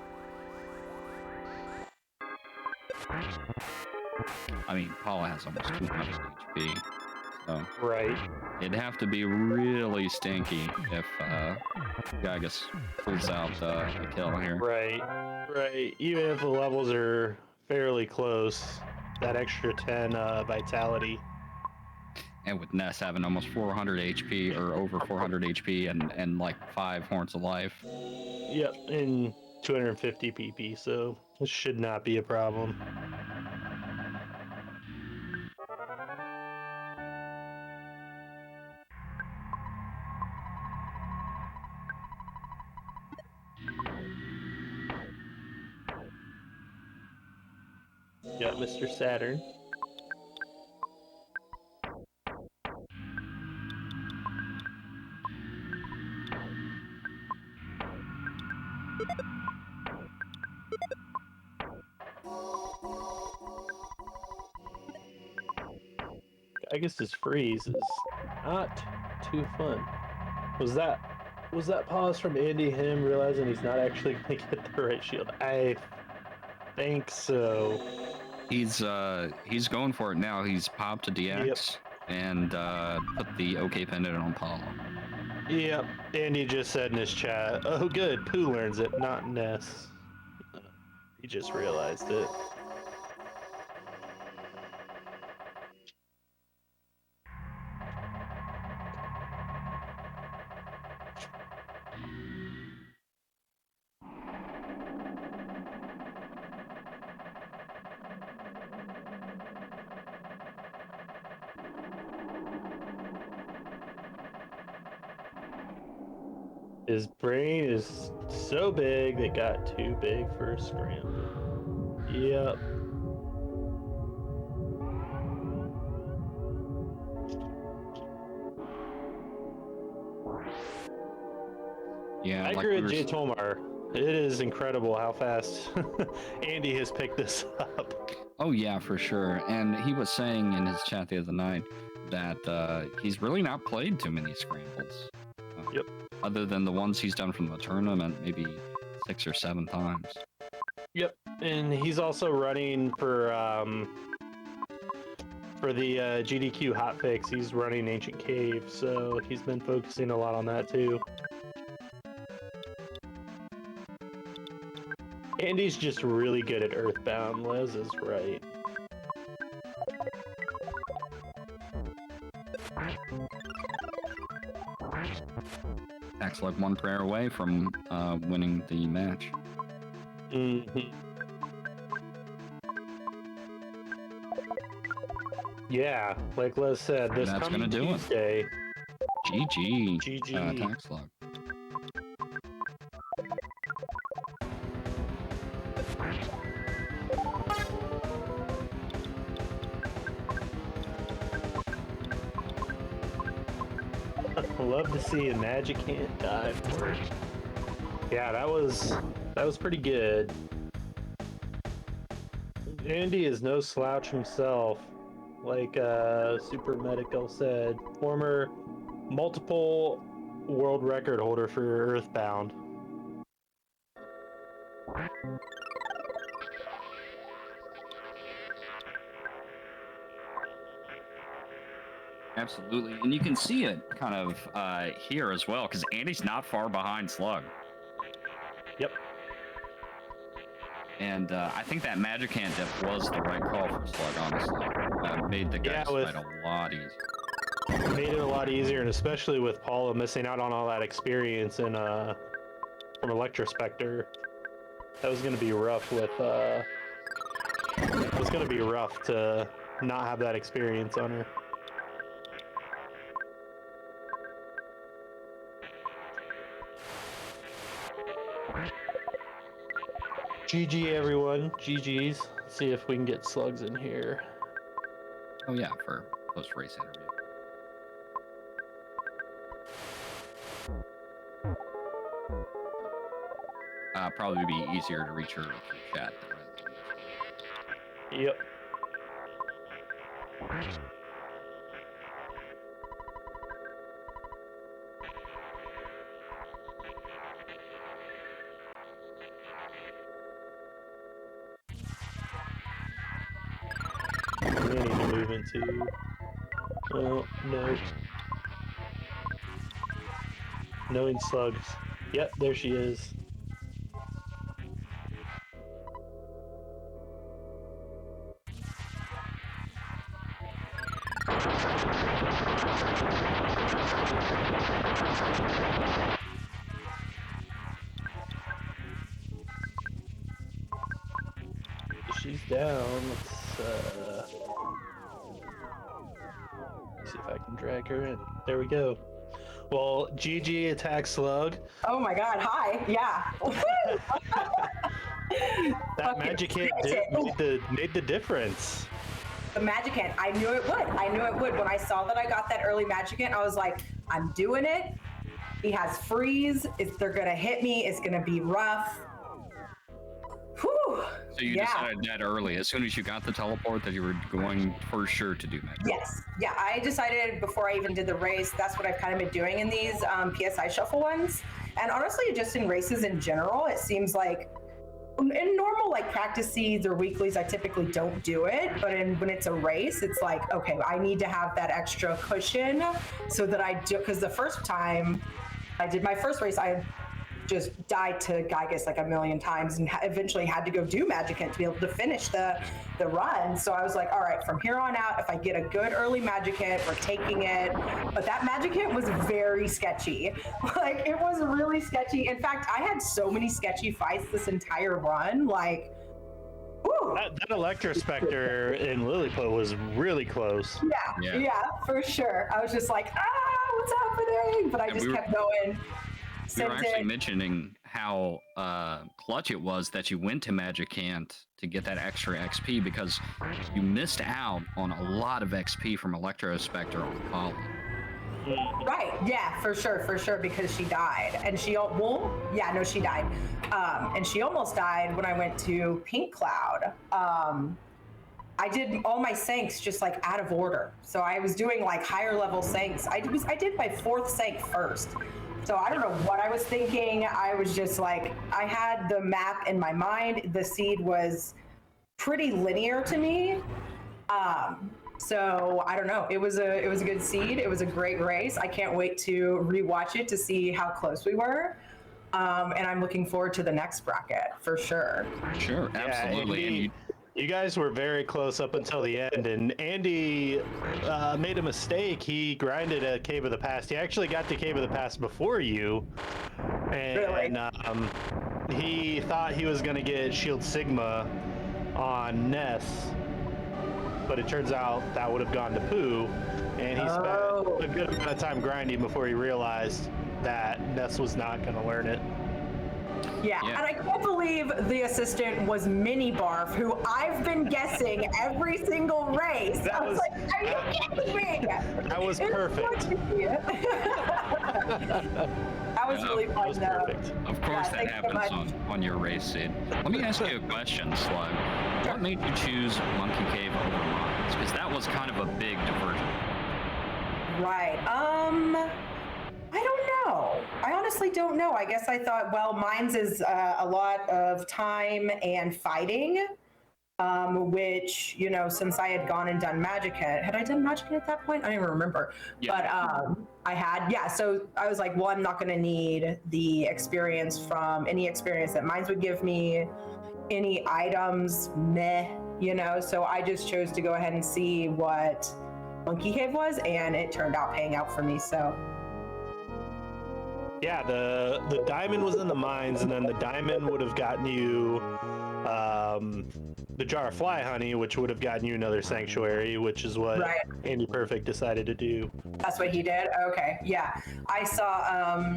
I mean, Paula has almost 200 HP, so right. It'd have to be really stinky if Gygus pulls out a kill here. Right, right. Even if the levels are fairly close, that extra 10 vitality. And with Ness having almost 400 HP or over 400 HP and like 5 Horns of Life. Yep, and 250 PP, so this should not be a problem. Got Mr. Saturn. I guess this freeze is not too fun. Was that pause from Andy him realizing he's not actually gonna get the right shield? I think so. He's going for it now. He's popped a DX and put the OK pendant on Paula. Yep. Andy just said in his chat, "Oh, good. Pooh learns it, not Ness." He just realized it. His brain is so big, it got too big for a scramble. Yep. Yeah, I like agree we with were Jay Tomar. It is incredible how fast Andy has picked this up. Oh yeah, for sure. And he was saying in his chat the other night that he's really not played too many scrambles. Yep. Other than the ones he's done from the tournament, maybe 6 or 7 times. Yep. And he's also running for the GDQ hotfix. He's running Ancient Cave, so he's been focusing a lot on that too. Andy's just really good at Earthbound. Les is right. Acts like one prayer away from winning the match. Mm-hmm. Yeah, like Les said, this That's coming gonna do it. Tuesday. GG. GG. Tax log. Love to see a magic hand die for it. Yeah, that was pretty good. Andy is no slouch himself, like Super Medical said. Former multiple world record holder for Earthbound. Absolutely. And you can see it kind of here as well, because Andy's not far behind Slug. Yep. And I think that magic hand dip was the right call for Slug, honestly. Made the guys fight a lot easier. Made it a lot easier, and especially with Paula missing out on all that experience in from Electrospector. That was going to be rough with it was going to be rough to not have that experience on her. GG everyone, GG's. Let's see if we can get Slugs in here. Oh yeah, for post-race interview. Probably be easier to reach her through chat. Yep. I need to move into... Oh, no. Knowing Slugs. Yep, there she is. She's down. Let's see if I can drag her in. There we go. Well, GG attack Slug. Oh my god, hi. Yeah. That magic hit made the difference. The magic hand, I knew it would. I knew it would. When I saw that I got that early magic hand, I was like, I'm doing it. He has freeze. They're gonna hit me. It's gonna be rough. Whew. So you decided that early, as soon as you got the teleport, that you were going for sure to do magic. Yes. Yeah, I decided before I even did the race, that's what I've kind of been doing in these PSI shuffle ones. And honestly, just in races in general, it seems like in normal like practice seeds or weeklies, I typically don't do it. But when it's a race, it's like, okay, I need to have that extra cushion so that I do, because the first time I did my first race, I just died to Gygas like a million times and eventually had to go do Magic Hint to be able to finish the run. So I was like, all right, from here on out, if I get a good early Magic Hint, we're taking it. But that Magic Hint was very sketchy. Like, it was really sketchy. In fact, I had so many sketchy fights this entire run. Like, ooh. That Electrospector in Lilliput was really close. Yeah, for sure. I was just like, what's happening? But I just kept going. We were sent actually it. mentioning how clutch it was that you went to Magic Ant to get that extra XP because you missed out on a lot of XP from Electrospectre on Polly. Right, yeah, for sure, because she died. And she died. And she almost died when I went to Pink Cloud. I did all my Sanks just like out of order. So I was doing like higher level Sanks. I did my 4th Sank first. So I don't know what I was thinking. I was just like, I had the map in my mind. The seed was pretty linear to me. So I don't know. It was a good seed. It was a great race. I can't wait to rewatch it to see how close we were. And I'm looking forward to the next bracket for sure. Sure, absolutely. And you guys were very close up until the end, and Andy made a mistake. He grinded a Cave of the Past. He actually got to Cave of the Past before you, and he thought he was going to get Shield Sigma on Ness, but it turns out that would have gone to poo, and he spent a good amount of time grinding before he realized that Ness was not going to learn it. Yeah, and I can't believe the assistant was Mini Barf, who I've been guessing every single race. I was like, are you kidding me? That was perfect. That was really fun, though. Of course, that happens on your race, Sid. Let me ask you a question, Slug. What made you choose Monkey Cave over Mines? Because that was kind of a big diversion. Right. I don't know. I honestly don't know. I guess I thought, well, Mines is a lot of time and fighting, which, you know, since I had gone and done Magic had I done Magic at that point? I don't even remember. Yeah. But I had, so I was like, well, I'm not going to need the experience from any experience that Mines would give me, any items, meh, you know, so I just chose to go ahead and see what Monkey Cave was, and it turned out paying out for me, so. Yeah, the diamond was in the mines, and then the diamond would have gotten you the jar of fly honey, which would have gotten you another sanctuary, which is what AndyPerfect decided to do. That's what he did? Okay, yeah. I saw,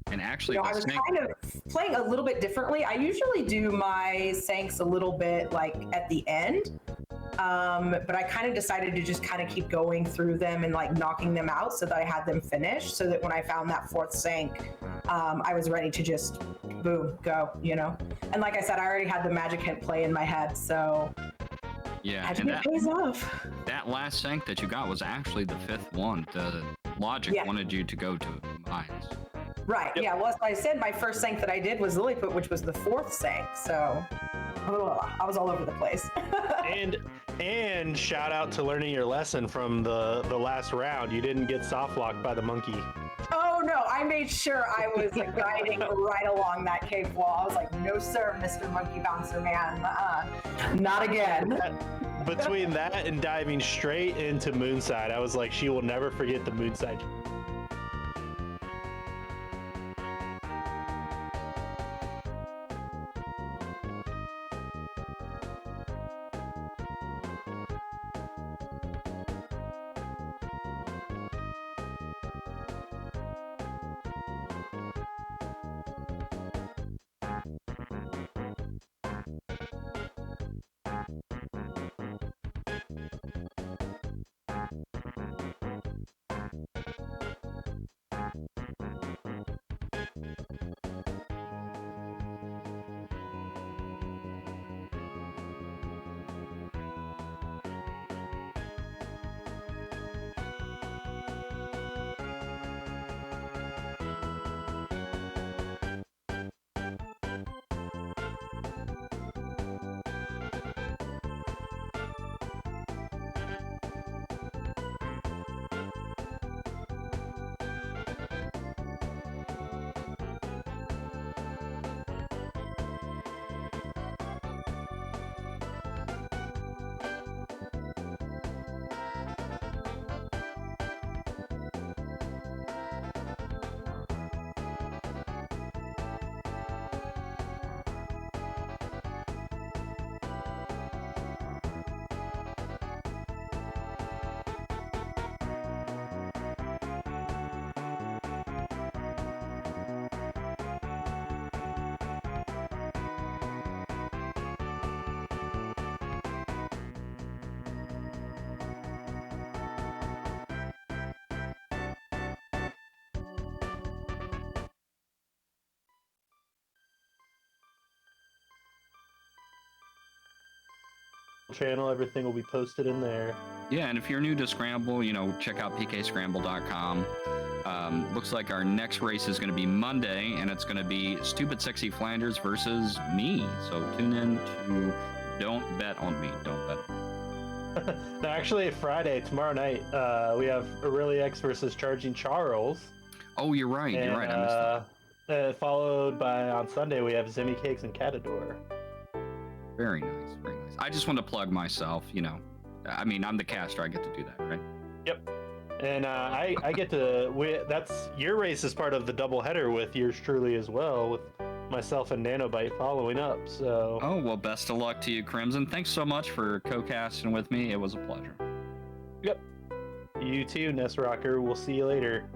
and actually, you know, I was kind of playing a little bit differently. I usually do my Sanks a little bit like at the end. But I kind of decided to just kind of keep going through them and like knocking them out so that I had them finished, so that when I found that 4th Sank, I was ready to just boom, go, you know? And like I said, I already had the Magic Hint play in my head, so yeah, and that pays off. That last Sank that you got was actually the 5th one. The logic wanted you to go to Mines. Right, yeah, well, as I said, my first Sank that I did was Lilliput, which was the 4th Sank, so I was all over the place. And shout out to learning your lesson from the last round. You didn't get soft locked by the monkey. Oh no, I made sure I was guiding right along that cave wall. I was like, no sir, Mr. Monkey Bouncer Man, not again. Between that and diving straight into Moonside, I was like, she will never forget the Moonside. channel. Everything will be posted in there. Yeah, and if you're new to Scramble, check out pkscramble.com. Looks like our next race is going to be Monday, and it's going to be Stupid Sexy Flanders versus me. So tune in to Don't Bet on Me. Don't bet on me. No, actually, Friday, tomorrow night, we have Aurelia X versus Charging Charles. Oh, you're right. And, you're right. I missed that. Followed by, on Sunday, we have Zimmy Cakes and Catador. Very nice. Very nice. I just want to plug myself, I mean, I'm the caster. I get to do that, right? Yep. And I get to... that's your race is part of the doubleheader with yours truly as well, with myself and Nanobite following up, so... Oh, well, best of luck to you, Crimson. Thanks so much for co-casting with me. It was a pleasure. Yep. You too, Nest Rocker. We'll see you later.